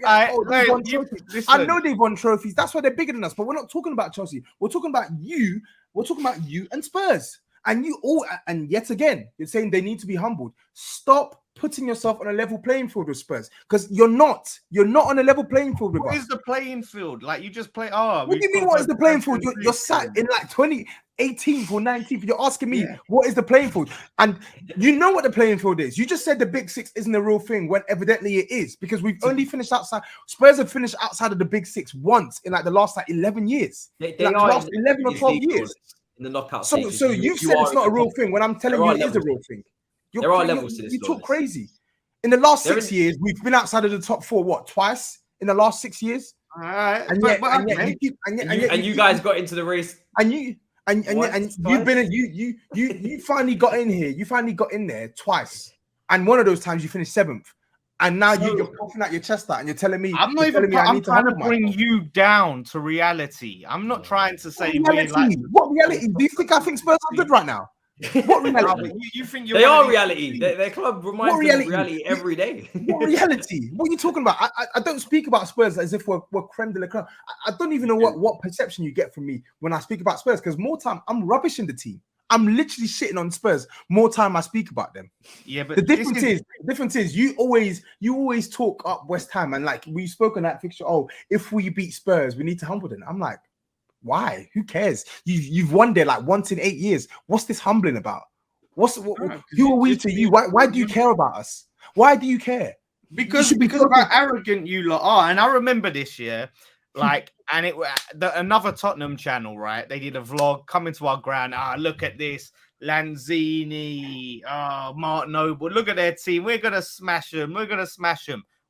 I know they've won trophies. That's why they're bigger than us. But we're not talking about Chelsea. We're talking about you. We're talking about you and Spurs. And you all, and yet again, you're saying they need to be humbled. Stop putting yourself on a level playing field with Spurs because you're not on a level playing field with us. What is the playing field? Like you just play. What do you mean? What is the playing field? You're sat in like 2018th or 19th. You're asking me what is the playing field, and you know what the playing field is. You just said the big six isn't a real thing when evidently it is because we've only finished outside. Spurs have finished outside of the big six once in like the last 11 years. They like are last 11 or 12 years. In the knockout so you've said it's not a real thing when I'm telling you it is a real thing. There are levels to this. You talk crazy. In the last 6 years, we've been outside of the top 4. Twice in the last 6 years. All right, and you guys got into the race. And you finally got in here. You finally got in there twice, and one of those times you finished 7th. And now you're puffing out your chest out and you're telling me I'm not even. I'm trying to bring you down to reality. I'm not trying to say what reality? Do you think I think Spurs are good right now? What reality? You think they are reality? Their club reminds them of reality every day. What reality? What are you talking about? I don't speak about Spurs as if we're creme de la creme. I don't even know what perception you get from me when I speak about Spurs because more time I'm rubbish in the team. I'm literally shitting on Spurs more time I speak about them. Yeah, but the difference is you always talk up West Ham and like we've spoken that fixture. Oh, if we beat Spurs, we need to humble them. I'm like, why? Who cares? You've won there like once in 8 years. What's this humbling about? Who are we to you? Why do you care about us? Why do you care? Because of how arrogant you lot are. And I remember this year, like, and another Tottenham channel, right? They did a vlog coming to our ground. Look at this. Lanzini, Mark Noble. Look at their team. We're gonna smash them.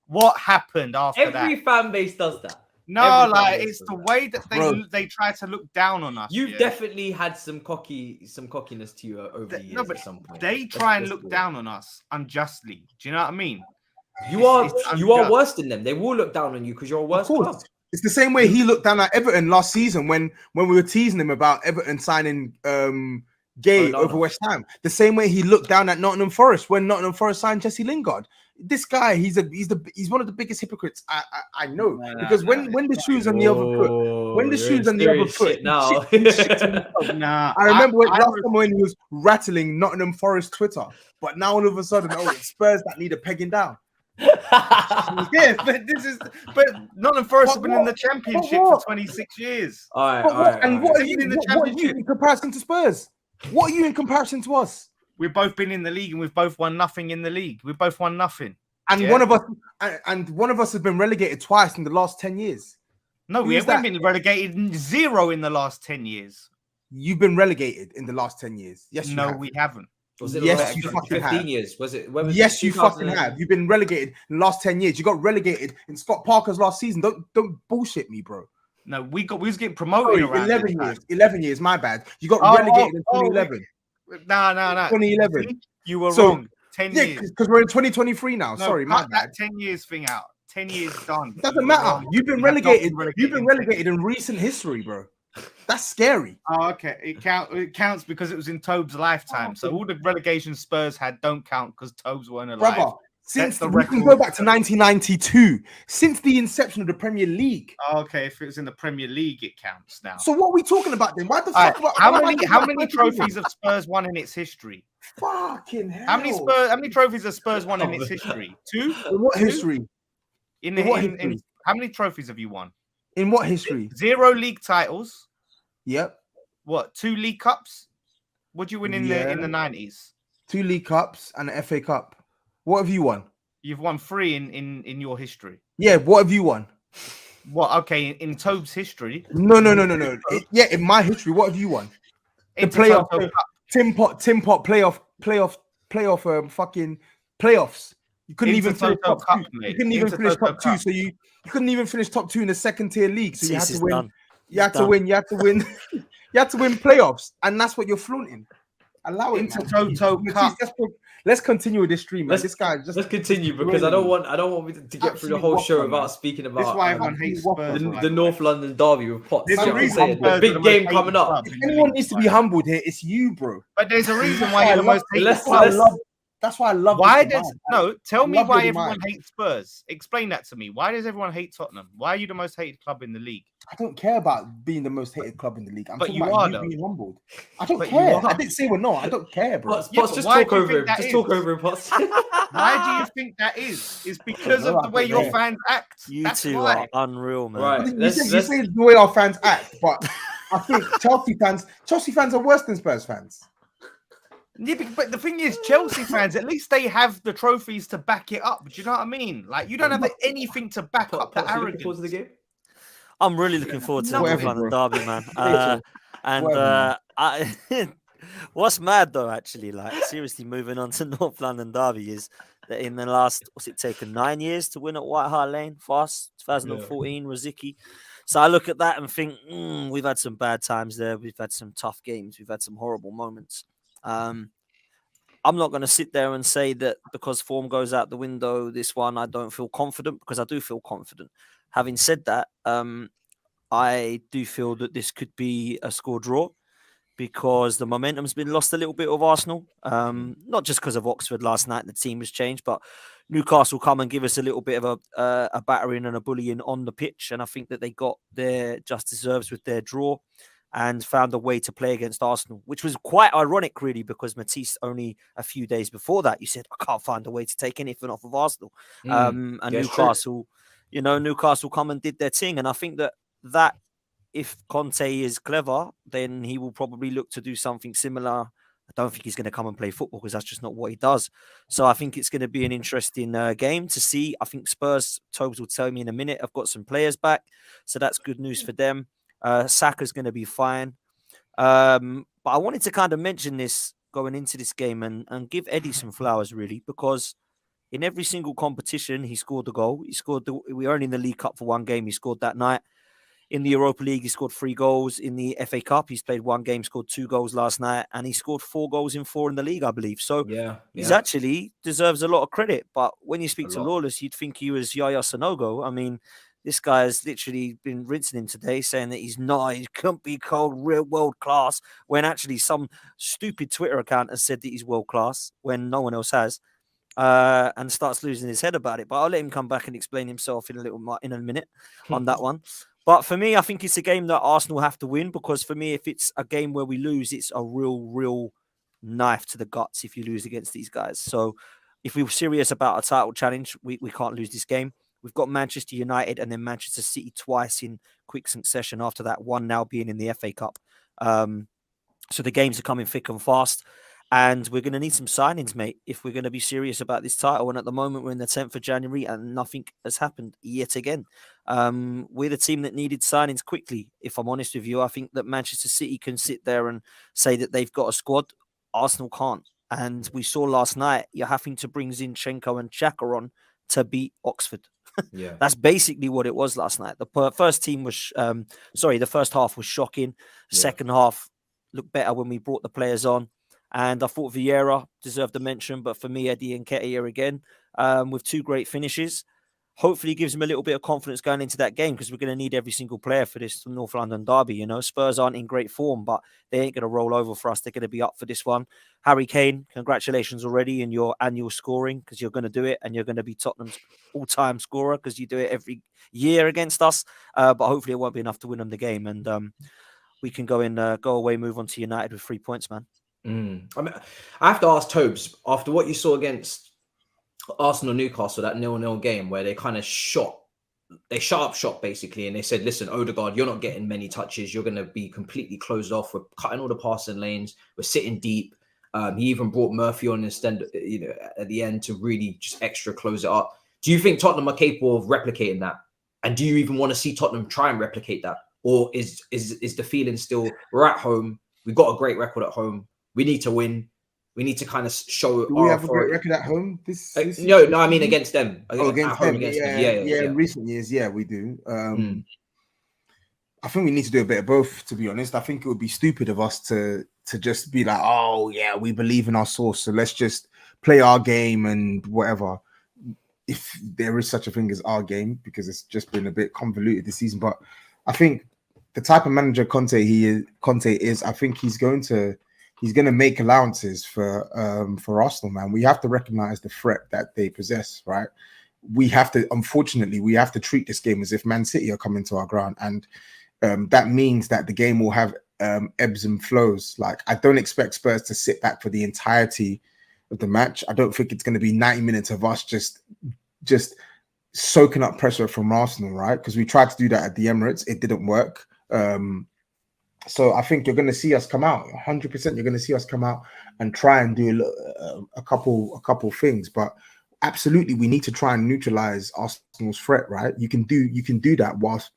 What happened after that? Every fan base does that. No, like it's the way that they try to look down on us. You've definitely had some cockiness to you over the years. No, but at some point. They try and look down on us unjustly. Do you know what I mean? You are worse than them. They will look down on you because you're a worse club. It's the same way he looked down at Everton last season when we were teasing him about Everton signing Gay over West Ham. The same way he looked down at Nottingham Forest when Nottingham Forest signed Jesse Lingard. This guy, he's one of the biggest hypocrites I know because when the shoes on the other foot, I remember last time when he was rattling Nottingham Forest Twitter, but now all of a sudden, it's Spurs that need a pegging down. Yeah, but Nottingham Forest have been in the Championship for 26 years. All right. And what are you in comparison to Spurs? What are you in comparison to us? We've both been in the league and we've both won nothing in the league. We've both won nothing. And one of us has been relegated twice in the last 10 years. No, Who we is haven't that? been relegated 0 in the last 10 years. You've been relegated in the last 10 years. Yes, you No, have. we haven't. Was it Yes, the last you fucking 15 have. years? Was it? When was Yes, it you 2000 fucking have. You've been relegated in the last 10 years. You got relegated in Scott Parker's last season. Don't bullshit me, bro. No, we was getting promoted Sorry, around 11 this years. time. 11 years, my bad. You got relegated in 2011. No. 2011. See? You were So, wrong. 10 Yeah, years. because we're in 2023 now. No, Sorry, my cut bad. that 10 years thing out. 10 years done. It doesn't You were matter. wrong. You've been You have not relegated. been You've been in 10 relegated in recent history, bro. That's scary. Oh, okay. It counts because it was in Tobs' lifetime. So all the relegation Spurs had don't count because Tobs weren't alive. Brother, since the we can record. go back to 1992, since the inception of the Premier League. Oh, okay, if it was in the Premier League, it counts now. So what are we talking about then? Why the All fuck? right, how many trophies have Spurs won in its history? Fucking hell. How many trophies have Spurs won in its history? 2? In what history? In what history? how many trophies have you won? In what history? 0 league titles. Yep. What? 2 league cups? What'd you win in the 90s? 2 League Cups and an FA Cup. What have you won? You've won 3 in your history. Yeah, what have you won? What? Okay, in Tobes' history. No. In my history, what have you won? The playoff, Tim Pot playoff, fucking playoffs. You couldn't even finish top 2. You couldn't even finish top 2. So you couldn't even finish top 2 in the second tier league. So you had to win. You had to win. You had to win. You had to win playoffs, and that's what you're flaunting. Allow it. Let's continue with this stream. Man. This guy just. Let's continue because I don't want me to get through the whole show without speaking about. This is why everyone hates Spurs. The North London derby with Potts. There's a reason the big game coming up. If anyone needs to be humbled here, it's you, bro. But there's a reason why you're the most hated. That's why I love. Tell me why everyone hates Spurs. Explain that to me. Why does everyone hate Tottenham? Why are you the most hated club in the league? I don't care about being the most hated club in the league. I'm talking you about are, you being humbled. I don't care. I didn't say we're not. I don't care, bro. Potts, just talk over him. Just talk over him, Potts. Why do you think that is? It's because of the way your fans act. That's two are unreal, man. Right. You say the way our fans act, but I think Chelsea fans are worse than Spurs fans. Yeah, but the thing is, Chelsea fans, at least they have the trophies to back it up. Do you know what I mean? Like, you don't have anything to back up the arrogance. Of the game? I'm really looking forward to the North London derby, man. What's mad though, actually, like seriously, moving on to North London derby is that in the last, what's it taken 9 years to win at White Hart Lane? Fast, 2014, Rosicky. So I look at that and think, we've had some bad times there. We've had some tough games. We've had some horrible moments. I'm not going to sit there and say that because form goes out the window, this one, I don't feel confident, because I do feel confident. Having said that, I do feel that this could be a score draw because the momentum's been lost a little bit of Arsenal. Not just because of Oxford last night and the team has changed, but Newcastle come and give us a little bit of a battering and a bullying on the pitch. And I think that they got their just deserves with their draw and found a way to play against Arsenal, which was quite ironic, really, because Matisse only a few days before that, you said, I can't find a way to take anything off of Arsenal. And Newcastle, Newcastle come and did their thing. And I think that if Conte is clever, then he will probably look to do something similar. I don't think he's going to come and play football because that's just not what he does. So I think it's going to be an interesting game to see. I think Spurs, Tobs will tell me in a minute, I've got some players back. So that's good news for them. Saka's going to be fine. But I wanted to kind of mention this going into this game and give Eddie some flowers, really, because in every single competition, he scored a goal. We were only in the League Cup for one game. He scored that night. In the Europa League, he scored 3 goals. In the FA Cup, he's played 1 game, scored 2 goals last night, and he scored 4 goals in 4 in the league, I believe. So he's actually deserves a lot of credit. But when you speak to Lawless, you'd think he was Yaya Sanogo. I mean, this guy has literally been rinsing him today, saying that he can't be called real world class, when actually some stupid Twitter account has said that he's world class when no one else has, and starts losing his head about it. But I'll let him come back and explain himself in a minute on that one. But for me, I think it's a game that Arsenal have to win, because for me, if it's a game where we lose, it's a real knife to the guts if you lose against these guys. So if we're serious about a title challenge, we can't lose this game. We've got Manchester United and then Manchester City twice in quick succession after that, one now being in the FA Cup. So the games are coming thick and fast. And we're going to need some signings, mate, if we're going to be serious about this title. And at the moment, we're in the 10th of January and nothing has happened yet again. We're the team that needed signings quickly, if I'm honest with you. I think that Manchester City can sit there and say that they've got a squad. Arsenal can't. And we saw last night, you're having to bring Zinchenko and Xhaka on to beat Oxford. Yeah. That's basically what it was last night. The first team was, the first half was shocking. Second half looked better when we brought the players on. And I thought Vieira deserved a mention, but for me, Eddie Nketiah again, with 2 great finishes. Hopefully gives him a little bit of confidence going into that game, because we're going to need every single player for this North London derby. You know, Spurs aren't in great form, but they ain't going to roll over for us. They're going to be up for this one. Harry Kane, congratulations already in your annual scoring, because you're going to do it, and you're going to be Tottenham's all-time scorer, because you do it every year against us. But hopefully it won't be enough to win them the game, and we can go away, move on to United with 3 points, man. I mean, I have to ask Tobs, after what you saw against Arsenal Newcastle, that 0-0 game where they kind of shut up shop basically, and they said, listen, Odegaard, you're not getting many touches, you're going to be completely closed off, we're cutting all the passing lanes, we're sitting deep. He even brought Murphy on instead, at the end to really just extra close it up. Do you think Tottenham are capable of replicating that? And do you even want to see Tottenham try and replicate that? Or is the feeling still, we're at home, we've got a great record at home, we need to win. We need to kind of show. Do we have a great record at home? No, I mean against them. Against them. In recent years, we do. I think we need to do a bit of both. To be honest, I think it would be stupid of us to just be like, oh yeah, we believe in our source, so let's just play our game and whatever. If there is such a thing as our game, because it's just been a bit convoluted this season. But I think the type of manager Conte is, I think he's going to make allowances for Arsenal, man. We have to recognize the threat that they possess, right? Unfortunately, we have to treat this game as if Man City are coming to our ground. And that means that the game will have ebbs and flows. Like, I don't expect Spurs to sit back for the entirety of the match. I don't think it's going to be 90 minutes of us just soaking up pressure from Arsenal, right? Because we tried to do that at the Emirates. It didn't work. So I think you're going to see us come out 100%. You're going to see us come out and try and do a couple things, but absolutely we need to try and neutralize Arsenal's threat, right? You can do that whilst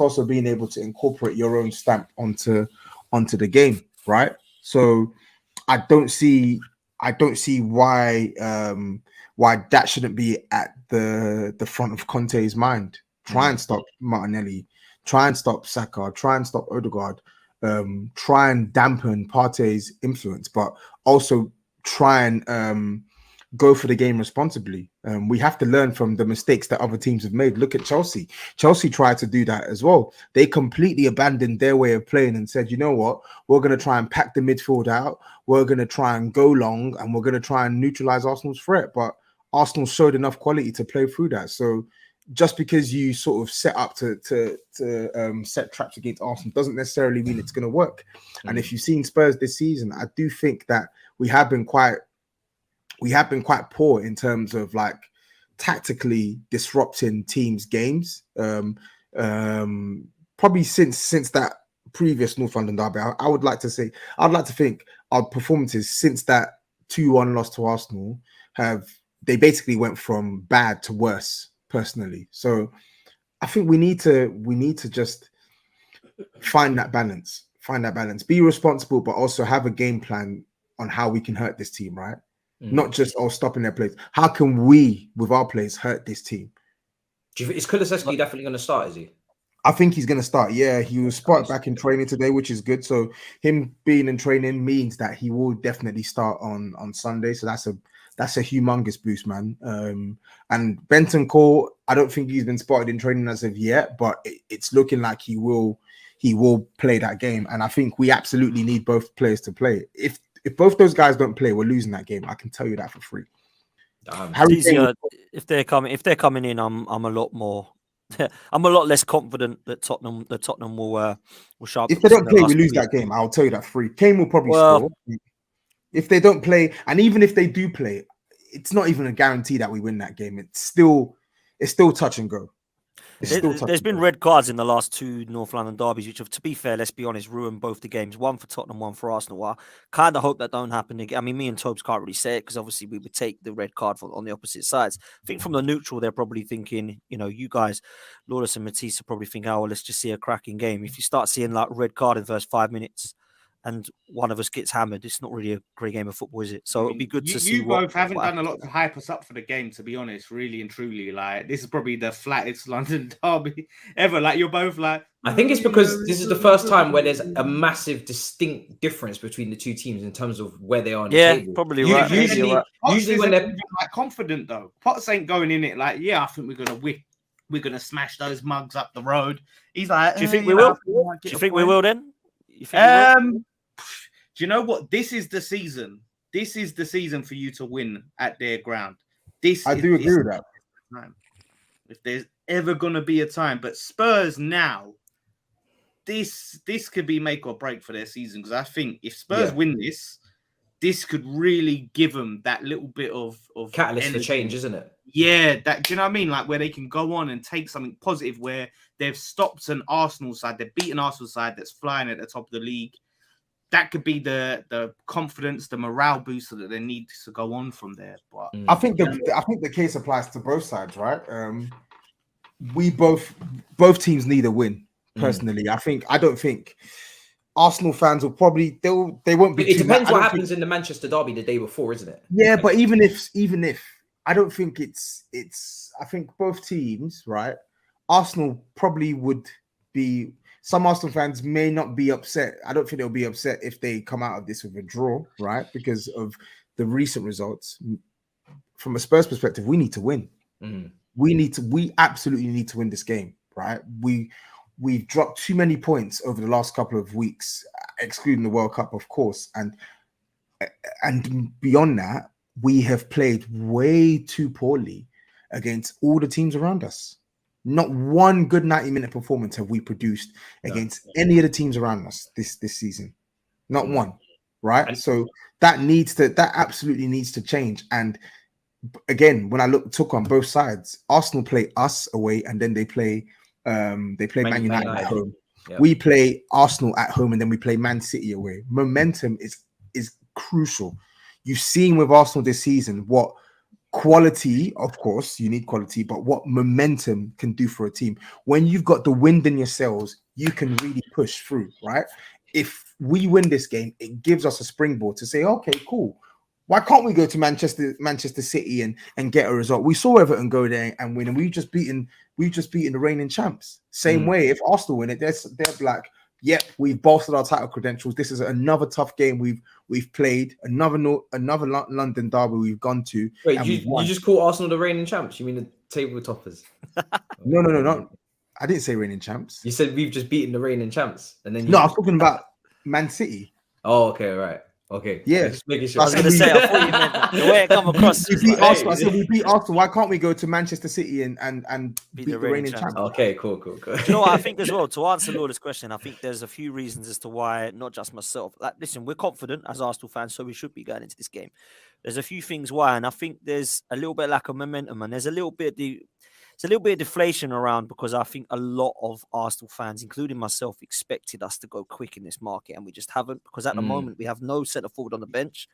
also being able to incorporate your own stamp onto the game, right? So I don't see why that shouldn't be at the front of Conte's mind. Try and stop Martinelli. Try and stop Saka, try and stop Odegaard, try and dampen Partey's influence, but also try and go for the game responsibly. We have to learn from the mistakes that other teams have made. Look at Chelsea. Chelsea tried to do that as well. They completely abandoned their way of playing and said, you know what, we're going to try and pack the midfield out, we're going to try and go long, and we're going to try and neutralize Arsenal's threat. But Arsenal showed enough quality to play through that. So just because you sort of set up to set traps against Arsenal doesn't necessarily mean it's going to work. And if you've seen Spurs this season, I do think that we have been quite poor in terms of like tactically disrupting teams' games. Probably since that previous North London derby, I'd like to think our performances since that 2-1 loss to Arsenal they basically went from bad to worse. Personally, so I think we need to just find that balance, be responsible, but also have a game plan on how we can hurt this team, right? Not just stopping their plays. How can we, with our plays, hurt this team? Do you think is Kulusevski definitely going to start? Is he? I think he's going to start. Yeah, he was spotted back in training today, which is good. So him being in training means that he will definitely start on Sunday. So that's a humongous boost, man. And Bentancur, I don't think he's been spotted in training as of yet, but it's looking like he will play that game. And I think we absolutely need both players to play. If both those guys don't play, we're losing that game. I can tell you that for free. If they're coming in, I'm a lot more. I'm a lot less confident that Tottenham will sharp. If they don't play, we lose that game. I'll tell you that free. Kane will probably score. If they don't play, and even if they do play, it's not even a guarantee that we win that game. It's still touch and go. It's still There's been red cards in the last 2 North London derbies, which have, to be fair, let's be honest, ruined both the games. One for Tottenham, one for Arsenal. I kind of hope that don't happen again. I mean, me and Tobs can't really say it because obviously we would take the red card on the opposite sides. I think from the neutral, they're probably thinking, you guys, Lawless and Matisse are probably thinking, oh, well, let's just see a cracking game. If you start seeing like red card in the first 5 minutes and one of us gets hammered, it's not really a great game of football, is it? So it'll be good to see. You both haven't done a lot to hype us up for the game, to be honest, really and truly. Like, this is probably the flattest London derby ever. Like, you're both like... I think it's because this is the first time where there's a massive distinct difference between the two teams in terms of where they are on the table. Yeah, probably right. Usually when they're like confident, though. Potts ain't going in it like, yeah, I think we're going to win. We're going to smash those mugs up the road. He's like... Do you think we will? Do you think we will then? Do you know what? This is the season. This is the season for you to win at their ground. I do agree with that. If there's ever going to be a time, but Spurs now, this could be make or break for their season, because I think if Spurs win this could really give them that little bit of catalyst energy. for change, isn't it? Yeah, that, do you know what I mean? Like, where they can go on and take something positive, where they've stopped an Arsenal side, they've beaten Arsenal side that's flying at the top of the league. That could be the confidence, the morale booster that they need to go on from there. But I think the case applies to both sides, right? We both teams need a win. Personally, I don't think Arsenal fans will probably they won't be. It depends what happens in the Manchester derby the day before, isn't it? Yeah, but even if I don't think it's I think both teams, right? Arsenal probably would be. Some Arsenal fans may not be upset. I don't think they'll be upset if they come out of this with a draw, right? Because of the recent results. From a Spurs perspective, we need to win. We absolutely need to win this game, right? We've dropped too many points over the last couple of weeks, excluding the World Cup, of course. And beyond that, we have played way too poorly against all the teams around us. Not one good 90-minute performance have we produced against any of the teams around us this season. Not one, right? So that absolutely needs to change. And again, when I took on both sides, Arsenal play us away, and then they play Man United at home. Yep. We play Arsenal at home, and then we play Man City away. Momentum is crucial. You've seen with Arsenal this season what quality, of course, you need quality, but what momentum can do for a team. When you've got the wind in your sails, you can really push through, right? If we win this game, it gives us a springboard to say, okay, cool. Why can't we go to Manchester City and get a result? We saw Everton go there and win, and we've just beaten the reigning champs. Same way, if Arsenal win it, they're like, yep, we've bolstered our title credentials. This is another tough game we've played, another London derby we've gone to. Wait, you just call Arsenal the reigning champs? You mean the table toppers? No. I didn't say reigning champs. You said we've just beaten the reigning champs, and then I was talking about Man City. Oh, okay, right. Okay. Yeah. Just making sure. I was going to say, I thought you meant the way it come across. We beat Arsenal. I said we beat Arsenal. Why can't we go to Manchester City and beat the reigning champs? Okay, cool. Do you know what I think as well? To answer Lawless' question, I think there's a few reasons as to why, not just myself. Like, listen, we're confident as Arsenal fans, so we should be going into this game. There's a few things why, and I think there's a little bit lack of momentum, and there's a little bit of deflation around, because I think a lot of Arsenal fans, including myself, expected us to go quick in this market, and we just haven't, because at the moment we have no centre forward on the bench.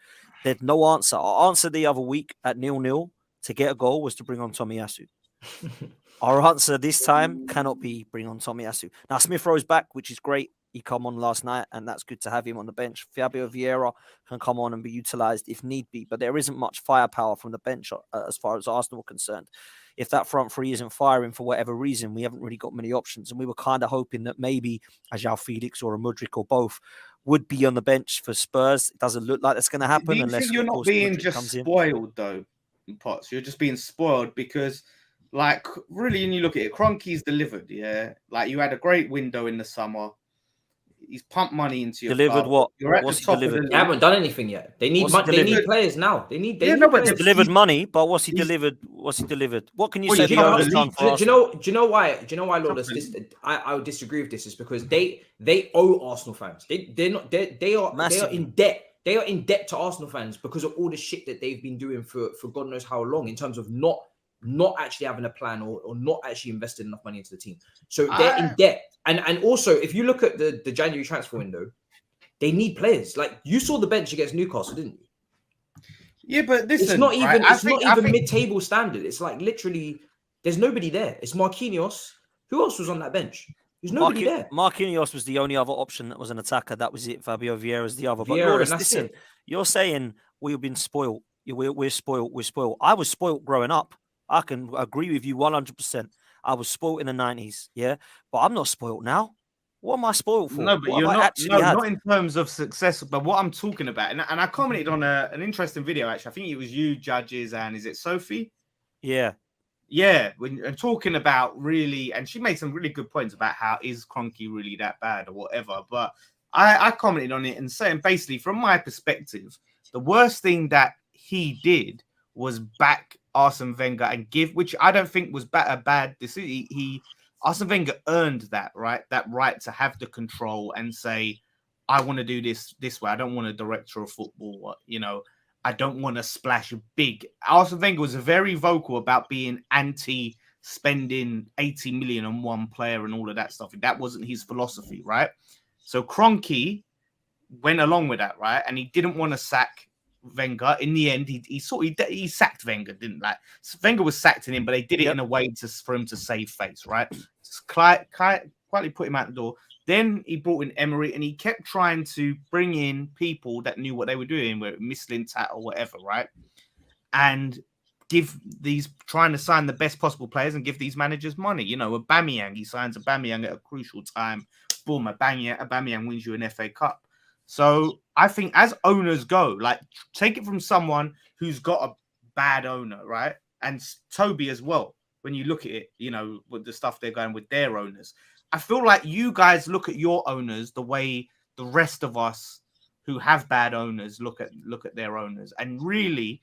There's no answer. Our answer the other week at 0-0 to get a goal was to bring on Tomiyasu. Our answer this time cannot be bring on Tomiyasu. Now, Smith Rowe's back, which is great. He come on last night, and that's good to have him on the bench. Fabio Vieira can come on and be utilised if need be, but there isn't much firepower from the bench as far as Arsenal are concerned. If that front three isn't firing for whatever reason, we haven't really got many options. And we were kind of hoping that maybe a João Felix or a Mudryk or both would be on the bench for Spurs. It doesn't look like that's going to happen. Do you think you're not being just spoiled, though, Potts? You're just being spoiled because, like, really, when you look at it, Kroenke's delivered, yeah? Like, you had a great window in the summer. He's pumped money into your delivered club. what? You're at what's the he top delivered? of the They haven't done anything yet. They need players now. They need players. Delivered money, but what's he delivered? What's he delivered? What can you say? Do you know why? Lawless? I would disagree with this. Is because they owe Arsenal fans. They are in debt. They are in debt to Arsenal fans because of all the shit that they've been doing for God knows how long, in terms of not not actually having a plan or not actually investing enough money into the team. So they're in debt. And also, if you look at the January transfer window, they need players. Like, you saw the bench against Newcastle, didn't you? Yeah, but listen, It's not even right? it's not even mid-table standard. It's like literally there's nobody there. It's Marquinhos. Who else was on that bench? There's nobody there. Marquinhos was the only other option that was an attacker. That was it. Fabio Vieira's the other. But Vieira, Lawless, and that's listen, it. you're saying we've been spoiled. We're spoiled. We're spoiled. I was spoiled growing up. I can agree with you 100%. I was spoiled in the 90s, yeah? But I'm not spoiled now. What am I spoiled for? No, but what you're have I not. actually No, had? not in terms of success. But what I'm talking about, and I commented on an interesting video. Actually, I think it was you, Judges, and is it Sophie? Yeah. Yeah, and talking about really, and she made some really good points about how is Kroenke really that bad or whatever. But I commented on it and saying basically, from my perspective, the worst thing that he did was back Arsene Wenger and give, which I don't think was a bad decision. Arsene Wenger earned that right to have the control and say, I want to do this way. I don't want a director of football, you know. I don't want to splash big. Arsene Wenger was very vocal about being anti-spending 80 million on one player and all of that stuff. That wasn't his philosophy, right? So Kroenke went along with that, right? And he didn't want to sack Wenger. In the end, he sacked Wenger, didn't like. Wenger was sacked in him, but they did it in a way for him to save face, right? Quietly put him out the door. Then he brought in Emery, and he kept trying to bring in people that knew what they were doing, whether Mislintat or whatever, right? And trying to sign the best possible players and give these managers money. You know, Aubameyang, he signs Aubameyang at a crucial time. Boom, Aubameyang wins you an FA Cup. So I think as owners go, like, take it from someone who's got a bad owner, right? And Toby as well. When you look at it, you know, with the stuff they're going with their owners. I feel like you guys look at your owners the way the rest of us who have bad owners look at their owners. And really,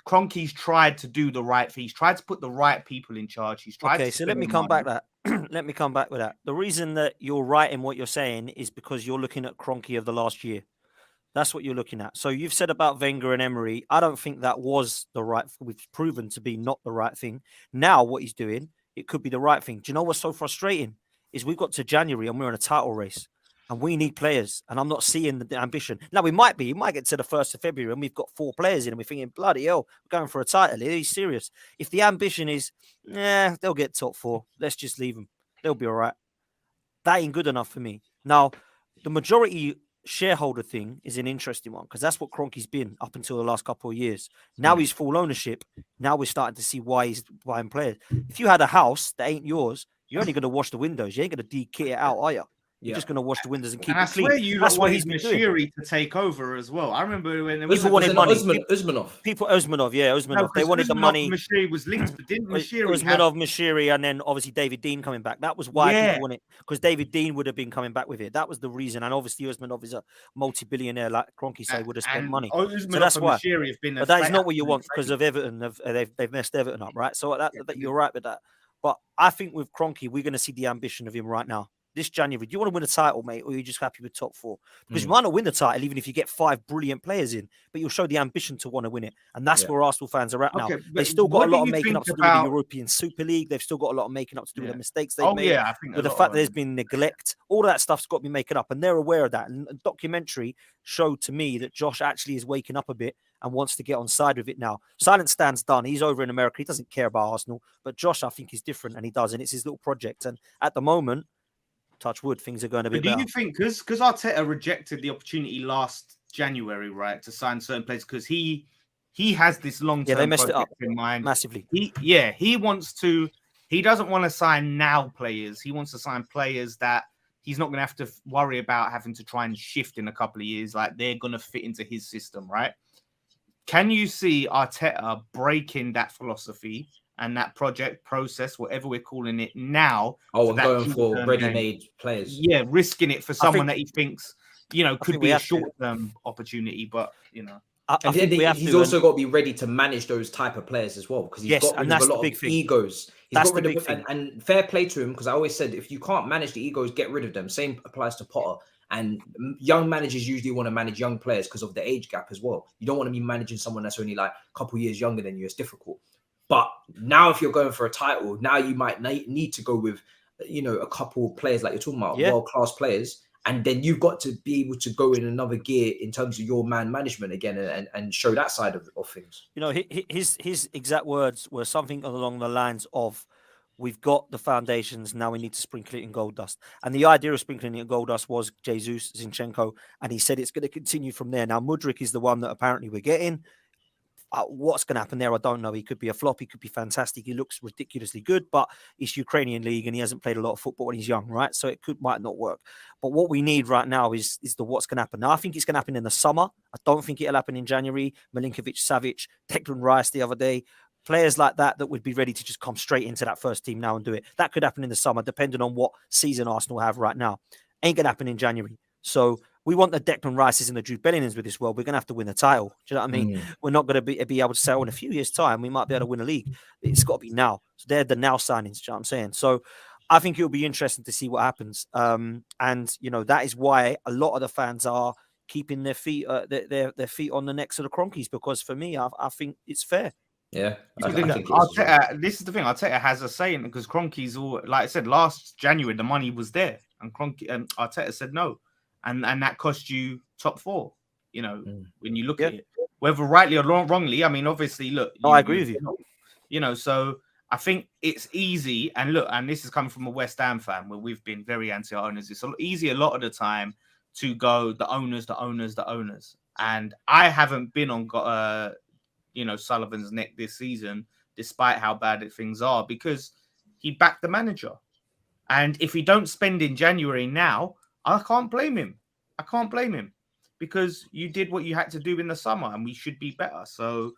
Kroenke's tried to do the right thing. He's tried to put the right people in charge. He's tried to. So let me come back that. Let me come back with that. The reason that you're right in what you're saying is because you're looking at Kroenke of the last year. That's what you're looking at. So you've said about Wenger and Emery. I don't think that was the right. We've proven to be not the right thing. Now what he's doing, it could be the right thing. Do you know what's so frustrating? Is we got to January and we're in a title race and we need players and I'm not seeing the ambition. Now we might get to the 1st of February and we've got 4 players in and we're thinking, bloody hell, we're going for a title. Are you serious? If the ambition is, they'll get top 4. Let's just leave them. They'll be all right. That ain't good enough for me. Now, the majority shareholder thing is an interesting one because that's what Kroenke's been up until the last couple of years. Now he's full ownership. Now we're starting to see why he's buying players. If you had a house that ain't yours, you're only going to wash the windows. You ain't going to de-kit it out, are you? You're just going to wash the windows and keep it clean. I swear that's what he's Mashiri to take over as well. I remember when people wanted money. Usmanov. Usmanov. They wanted the money. Mashiri was linked, but didn't Mashiri Usmanov, Mashiri, and then obviously David Dean coming back. That was why people wanted, because David Dean would have been coming back with it. That was the reason. And obviously Usmanov is a multi-billionaire, like Kroenke say, would have spent money. So that's why. But that is not what you want because of Everton. They've messed Everton up, right? So that you're right with that. But I think with Kroenke, we're going to see the ambition of him right now. This January, do you want to win a title, mate, or are you just happy with top 4? Because you might not win the title, even if you get 5 brilliant players in, but you'll show the ambition to want to win it. And that's where Arsenal fans are at now. They've still got a lot of making up to do with the European Super League. They've still got a lot of making up to do with the mistakes they've made. I think with the fact that there's been neglect, all of that stuff's got to be making up. And they're aware of that. And a documentary showed to me that Josh actually is waking up a bit and wants to get on side with it now. Silent Stan's done. He's over in America. He doesn't care about Arsenal. But Josh, I think, is different, and he does. And it's his little project. And at the moment, touch wood, things are going to be better. Do you think, because Arteta rejected the opportunity last January, right, to sign certain players, because he has this long-term they messed it up in mind massively. He doesn't want to sign now players. He wants to sign players that he's not going to have to worry about having to try and shift in a couple of years. Like, they're going to fit into his system, right? Can you see Arteta breaking that philosophy and that project process, whatever we're calling it now? And going for ready-made players. Yeah, risking it for someone that he thinks, could be a short-term opportunity, but, he's also got to be ready to manage those type of players as well, because he's got rid of a lot of egos. He's got rid of and fair play to him, because I always said, if you can't manage the egos, get rid of them. Same applies to Potter. And young managers usually want to manage young players because of the age gap as well. You don't want to be managing someone that's only like a couple years younger than you. It's difficult. But now, if you're going for a title, now you might need to go with, a couple of players like you're talking about, world-class players. And then you've got to be able to go in another gear in terms of your man management again and show that side of things. His exact words were something along the lines of, we've got the foundations, now we need to sprinkle it in gold dust. And the idea of sprinkling it in gold dust was Jesus, Zinchenko, and he said it's going to continue from there. Now, Mudryk is the one that apparently we're getting. What's going to happen there, I don't know. He could be a flop. He could be fantastic. He looks ridiculously good, but it's Ukrainian league and he hasn't played a lot of football and he's young, right? So it might not work. But what we need right now is the what's going to happen. Now, I think it's going to happen in the summer. I don't think it'll happen in January. Milinkovic, Savic, Declan Rice the other day. Players like that would be ready to just come straight into that first team now and do it. That could happen in the summer, depending on what season Arsenal have right now. Ain't going to happen in January. So we want the Declan Rices and the Jude Bellinghams with this world. We're going to have to win a title. Do you know what I mean? We're not going to be able to say, in a few years' time, we might be able to win a league. It's got to be now. So they're the now signings. Do you know what I'm saying? So I think it'll be interesting to see what happens. And, that is why a lot of the fans are keeping their feet their feet on the necks of the Cronkies, because for me, I think it's fair. Yeah, this is the thing. Arteta has a saying, because Cronky's all, like I said, last January the money was there, and Arteta said no, and that cost you top four. When you look at it, whether rightly or wrongly. I mean, obviously, look. I agree with you. So I think it's easy, and look, and this is coming from a West Ham fan where we've been very anti our owners. It's easy a lot of the time to go the owners, and I haven't been on Sullivan's neck this season, despite how bad things are, because he backed the manager. And if he don't spend in January now, I can't blame him. Because you did what you had to do in the summer, and we should be better. So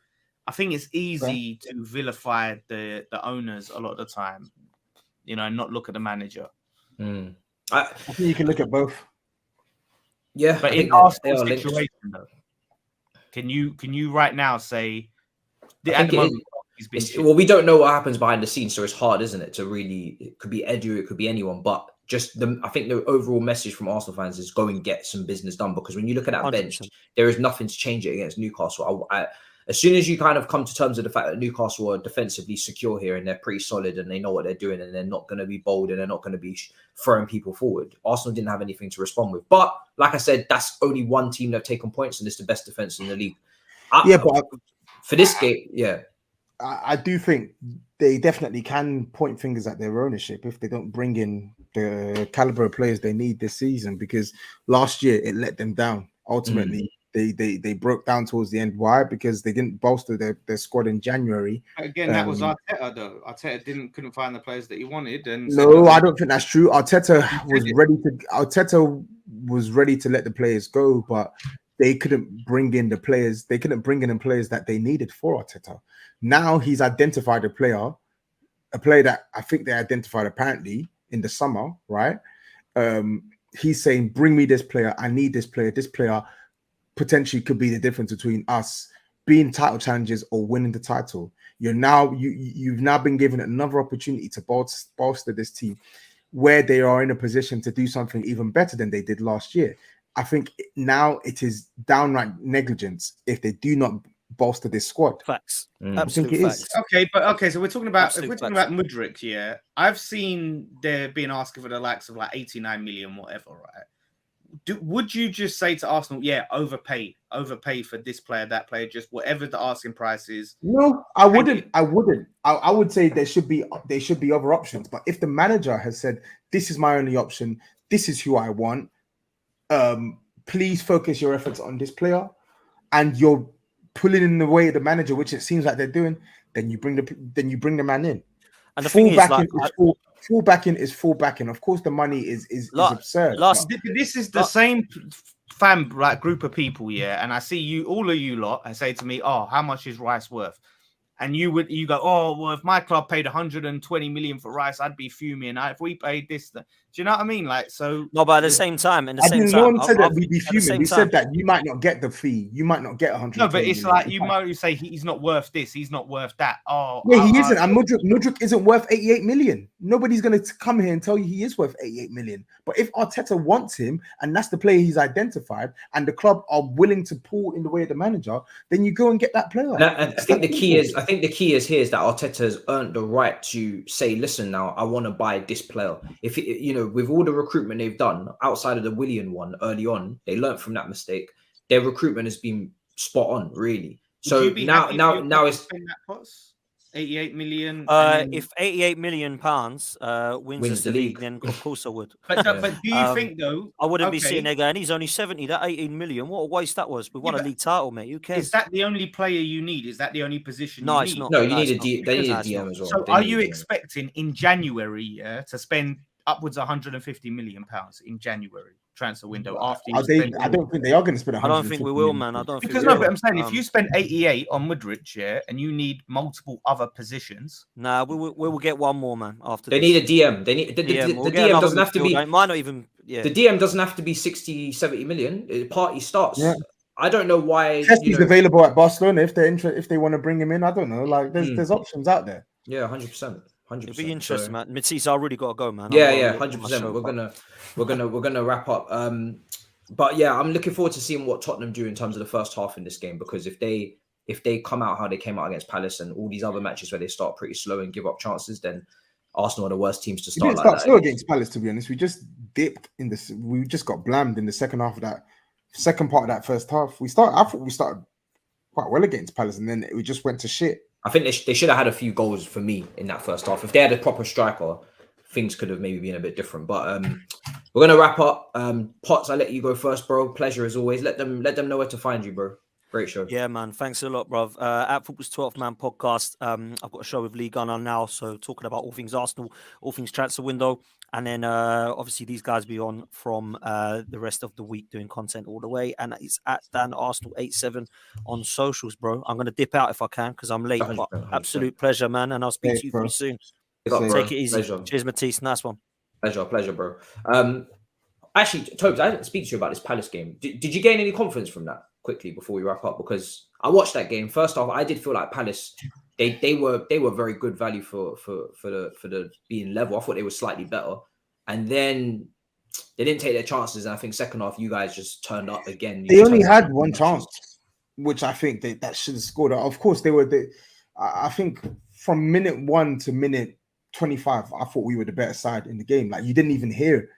I think it's easy to vilify the owners a lot of the time, and not look at the manager. I think you can look at both. Yeah, but in our situation, though, can you right now say at the moment, we don't know what happens behind the scenes, so it's hard, isn't it? To really, it could be Edu, it could be anyone, but I think the overall message from Arsenal fans is go and get some business done, because when you look at that 100%. Bench, there is nothing to change it against Newcastle. As soon as you kind of come to terms with the fact that Newcastle are defensively secure here and they're pretty solid and they know what they're doing and they're not going to be bold and they're not going to be throwing people forward, Arsenal didn't have anything to respond with. But like I said, that's only one team that have taken points and it's the best defense in the league. But for this game, I do think they definitely can point fingers at their ownership if they don't bring in the caliber of players they need this season, because last year it let them down. Ultimately, they broke down towards the end. Why? Because they didn't bolster their squad in January. Again, that was Arteta, though. Arteta couldn't find the players that he wanted. And no, I don't think that's true. Arteta was ready to let the players go, but they couldn't bring in the players. They couldn't bring in players that they needed for Arteta. Now he's identified a player that I think they identified apparently in the summer, right? He's saying, bring me this player. I need this player. This player potentially could be the difference between us being title challengers or winning the title. You've now been given another opportunity to bolster this team where they are in a position to do something even better than they did last year. I think now it is downright negligence if they do not bolster this squad. Facts. Absolute facts. Okay, so we're talking about Mudryk, yeah. I've seen they're being asked for the likes of like 89 million, whatever, right? Would you just say to Arsenal, overpay for this player, that player, just whatever the asking price is? No, I wouldn't. I would say there should be other options. But if the manager has said, this is my only option, this is who I want, please focus your efforts on this player, and you're pulling in the way of the manager, which it seems like they're doing, then you bring the man in. And the full backing is full backing. Of course, the money is absurd. This is the same fan group of people, yeah. And I see all of you lot, and say to me, "Oh, how much is Rice worth?" And you go, "Oh, well, if my club paid 120 million for Rice, I'd be fuming. If we paid this, do Do you know what I mean? Like, so No, but at the same time, I didn't. No one said that we'd be at the fuming. same We time, said that you might not get the fee. You might not get 100. no, but it's like you might say he's not worth this. He's not worth that. Oh, yeah, he isn't. And Mudryk isn't worth 88 million. Nobody's going to come here and tell you he is worth 88 million. But if Arteta wants him, and that's the player he's identified, and the club are willing to pull in the way of the manager, then you go and get that player. And I think the key is here is that Arteta has earned the right to say, listen, now I want to buy this player. If with all the recruitment they've done outside of the Willian one early on, they learned from that mistake. Their recruitment has been spot on, really. So now it's 88 million. If 88 million pounds wins the league, then of course I would. But do you think though? I wouldn't be sitting there going, he's only 70. That 18 million, what a waste that was. We won a league title, mate. Who cares? Is that the only player you need? Is that the only position? No, you it's need? not. No, you need a DM as well. So are you expecting in January to spend upwards of 150 million pounds in January transfer window after I don't think they are going to spend. I don't think we will, man. I don't think because but I'm saying if you spend 88 on Mudryk, and you need multiple other positions. Nah, we will get one more, man. After they need a DM. They need the DM doesn't have to be. It might not even. Yeah. The DM doesn't have to be 60, 70 million. The party starts. Yeah. I don't know why. He's available at Barcelona if they're if they want to bring him in. I don't know. Like there's options out there. Yeah, 100%. 100%. It'd be interesting, man. Matisse, I really got to go, man. Yeah, 100%. We're gonna wrap up. But yeah, I'm looking forward to seeing what Tottenham do in terms of the first half in this game, because if they come out how they came out against Palace and all these other matches where they start pretty slow and give up chances, then Arsenal are the worst teams to start. We didn't start slow against Palace, to be honest. We just dipped in this. We just got blammed in the second half of that second part of that first half. I thought we started quite well against Palace, and then we just went to shit. I think they should have had a few goals for me in that first half. If they had a proper striker, things could have maybe been a bit different. But we're gonna wrap up. Potts, I let you go first, bro. Pleasure as always. Let them know where to find you, bro. Great show. Yeah, man. Thanks a lot, bro. At Football's 12th Man podcast, I've got a show with Lee Gunner now, so talking about all things Arsenal, all things transfer window, and then obviously these guys be on from the rest of the week doing content all the way, and it's at Dan Arsenal 87 on socials, bro. I'm gonna dip out if I can because I'm late, 100%, but 100%. Absolute pleasure, man, and I'll speak to you pretty soon. Take it easy. Pleasure. Cheers, Matisse. Nice one. Pleasure, bro. Actually, Tobs, I didn't speak to you about this Palace game. Did you gain any confidence from that? Quickly before we wrap up, because I watched that game. First off, I did feel like Palace they were very good value for the being level. I thought they were slightly better, and then they didn't take their chances. And I think second half, you guys just turned up again. They only had one chance, which I think that should have scored. Of course, I think from minute 1 to minute 25, I thought we were the better side in the game. Like you didn't even hear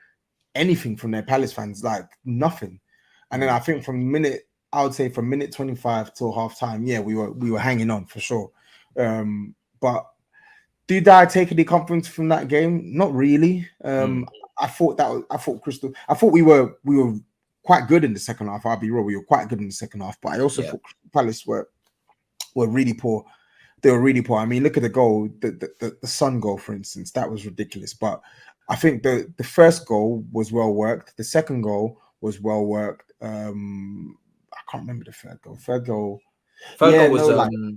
anything from their Palace fans, like nothing. And then I think I would say from minute 25 till half time, yeah, we were hanging on for sure. But did I take any confidence from that game? Not really. I thought we were quite good in the second half. I'll be real, we were quite good in the second half. But I also thought Palace were really poor. They were really poor. I mean, look at the goal, the Son goal, for instance. That was ridiculous. But I think the first goal was well worked. The second goal was well worked. I can't remember the third goal. Third goal was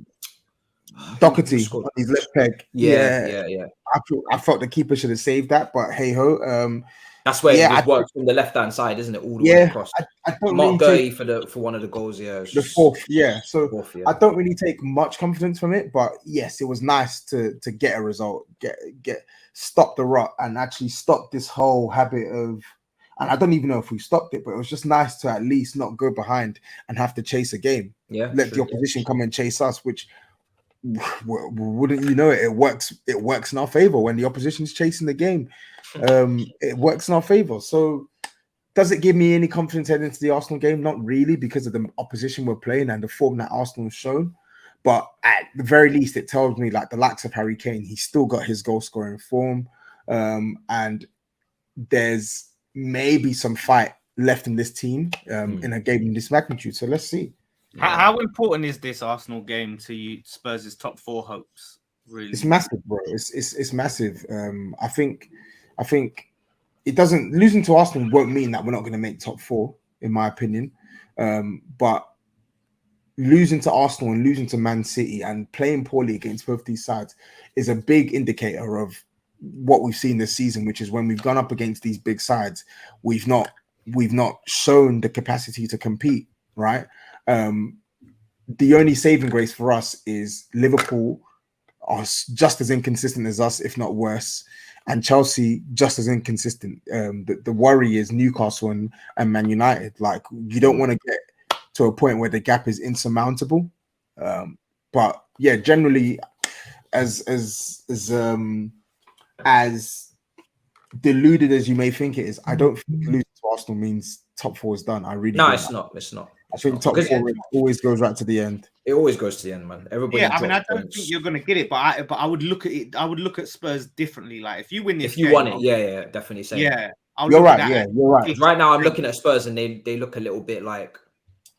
Doherty on his left peg. Yeah. I felt the keeper should have saved that, but hey ho. That's where it works from the left hand side, isn't it? All the way across. I don't Mark really for one of the goals. Yeah, the fourth. Yeah, so I don't really take much confidence from it, but yes, it was nice to get a result, get stop the rot, and actually stop this whole habit of. And I don't even know if we stopped it, but it was just nice to at least not go behind and have to chase a game. Yeah, let the opposition come and chase us, which wouldn't you know it? It works in our favor when the opposition's chasing the game. It works in our favor. So does it give me any confidence heading into the Arsenal game? Not really, because of the opposition we're playing and the form that Arsenal has shown. But at the very least, it tells me like the likes of Harry Kane, he's still got his goal scoring form, and there's maybe some fight left in this team in a game in this magnitude. So let's see. How important is this Arsenal game to you, Spurs' top 4 hopes? Really, it's massive, bro. It's massive. I think it doesn't losing to Arsenal won't mean that we're not going to make top 4, in my opinion. But losing to Arsenal and losing to Man City and playing poorly against both these sides is a big indicator of what we've seen this season, which is when we've gone up against these big sides, we've not shown the capacity to compete, right? The only saving grace for us is Liverpool are just as inconsistent as us, if not worse, and Chelsea just as inconsistent. The worry is Newcastle and Man United. Like, you don't want to get to a point where the gap is insurmountable. But yeah, generally, as deluded as you may think it is, I don't think losing to Arsenal means top four is done. I really No, don't. it's not. It's not. I think top four always goes right to the end. It always goes to the end, man. Everybody. Yeah, I mean, I don't think you're going to get it, but I would look at it. I would look at Spurs differently. Like, if you win this, if you game, won it, yeah, definitely. Same. Yeah, you're right. Yeah, you're right. Right now, I'm looking at Spurs, and they look a little bit like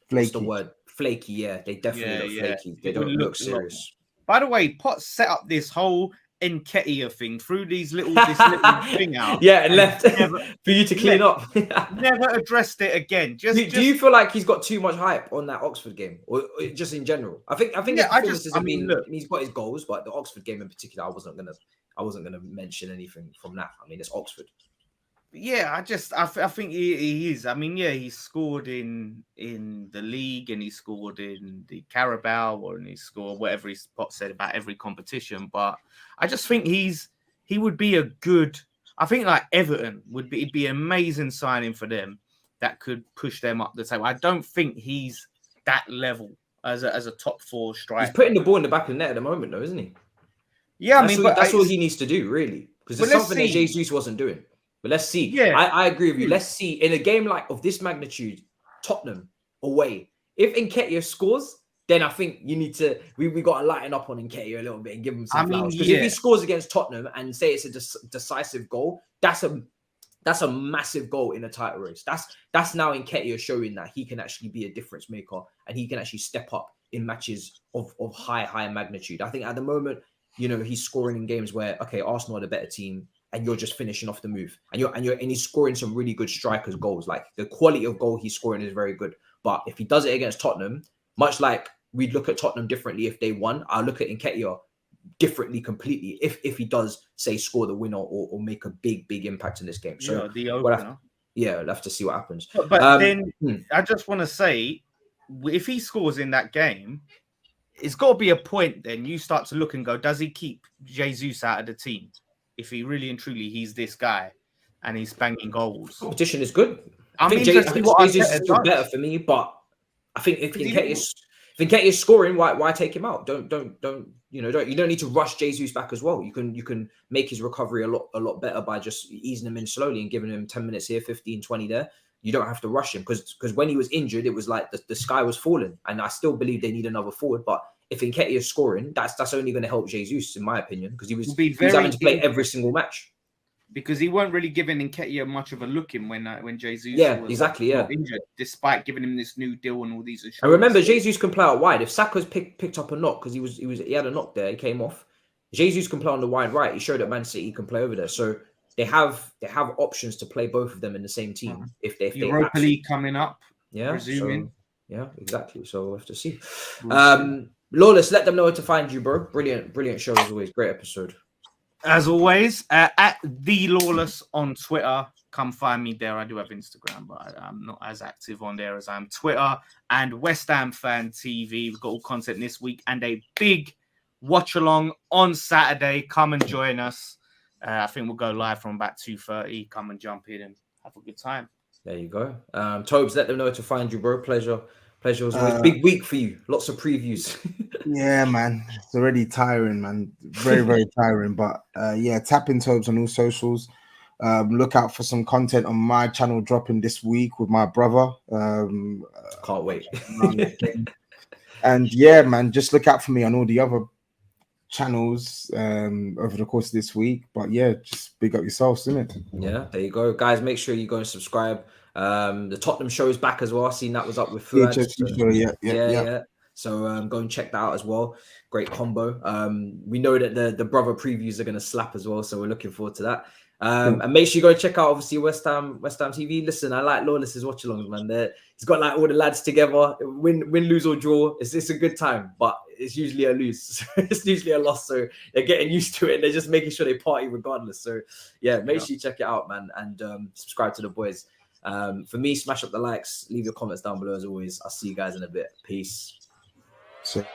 flaky. What's the word? Flaky. Yeah, they definitely look flaky. They don't look serious. By the way, Potts set up this whole Nketiah thing through this little thing out. Yeah, and left for you to clean up. Never addressed it again. Do you feel like he's got too much hype on that Oxford game, or just in general? I think he's got his goals, but the Oxford game in particular, I wasn't gonna mention anything from that. I mean, it's Oxford. Yeah, I think he is. I mean, yeah, he scored in the league, and he scored in the Carabao, and he scored whatever his Pot said about every competition. But I just think he would be a good. I think like Everton it'd be an amazing signing for them that could push them up the table. I don't think he's that level as a top four striker. He's putting the ball in the back of the net at the moment, though, isn't he? Yeah, that's all he needs to do, really, because it's something that Jesus wasn't doing. But let's see. Yeah, I agree with you. Let's see in a game like of this magnitude, Tottenham away. If Nketiah scores, then I think you need to. We got to lighten up on Nketiah a little bit and give him some flowers. Because if he scores against Tottenham and say it's a decisive goal, that's a massive goal in a title race. That's now Nketiah showing that he can actually be a difference maker and he can actually step up in matches of high magnitude. I think at the moment, he's scoring in games where Arsenal are the better team, and you're just finishing off the move, and he's scoring some really good strikers' goals. Like, the quality of goal he's scoring is very good. But if he does it against Tottenham, much like we'd look at Tottenham differently if they won, I'll look at Nketiah differently completely if he does, say, score the winner or make a big impact in this game. So the opener. We'll have to see what happens. But then I just want to say, if he scores in that game, it's got to be a point. Then you start to look and go, does he keep Jesus out of the team? If he really and truly he's this guy and he's banging goals, competition is good. I think Jesus is still better for me, but I think if Nketiah is scoring, why take him out? Don't you don't need to rush Jesus back as well. You can make his recovery a lot better by just easing him in slowly and giving him 10 minutes here, 15, 20 there. You don't have to rush him because when he was injured, it was like the sky was falling, and I still believe they need another forward, but if Nketiah is scoring, that's only going to help Jesus, in my opinion, because he was having to play every single match. Because he weren't really giving Nketiah much of a look in when Jesus was injured, despite giving him this new deal and all these issues. I remember Jesus can play out wide. If Saka's picked up a knock because he had a knock there, he came off. Jesus can play on the wide right. He showed at Man City he can play over there. So they have options to play both of them in the same team if they Europa League coming up. Yeah, exactly. So we'll have to see. Lawless, let them know where to find you, bro. Brilliant show as always. Great episode. As always, at the Lawless on Twitter. Come find me there. I do have Instagram, but I'm not as active on there as I am Twitter. And West Ham Fan TV. We've got all content this week and a big watch along on Saturday. Come and join us. I think we'll go live from about 2:30. Come and jump in and have a good time. There you go. Tobs, let them know where to find you, bro. Pleasure as always. Big week for you. Lots of previews. Yeah, man. It's already tiring, man. Very, very tiring. But tap in Tobs on all socials. Look out for some content on my channel dropping this week with my brother. Can't wait. And yeah, man, just look out for me on all the other channels over the course of this week. But yeah, just big up yourselves, isn't it? Yeah, there you go. Guys, make sure you go and subscribe. The Tottenham show is back as well. I've seen that was up with Fuad. Yeah. So go and check that out as well. Great combo. We know that the brother previews are going to slap as well, so we're looking forward to that. And make sure you go check out obviously West Ham TV. Listen, I like Lawless's watch alongs, man. He's got like all the lads together. Win, lose or draw. It's a good time, but it's usually a lose. It's usually a loss. So they're getting used to it. They're just making sure they party regardless. So yeah, make sure you check it out, man, and subscribe to the boys. For me, smash up the likes, leave your comments down below as always. I'll see you guys in a bit. Peace. So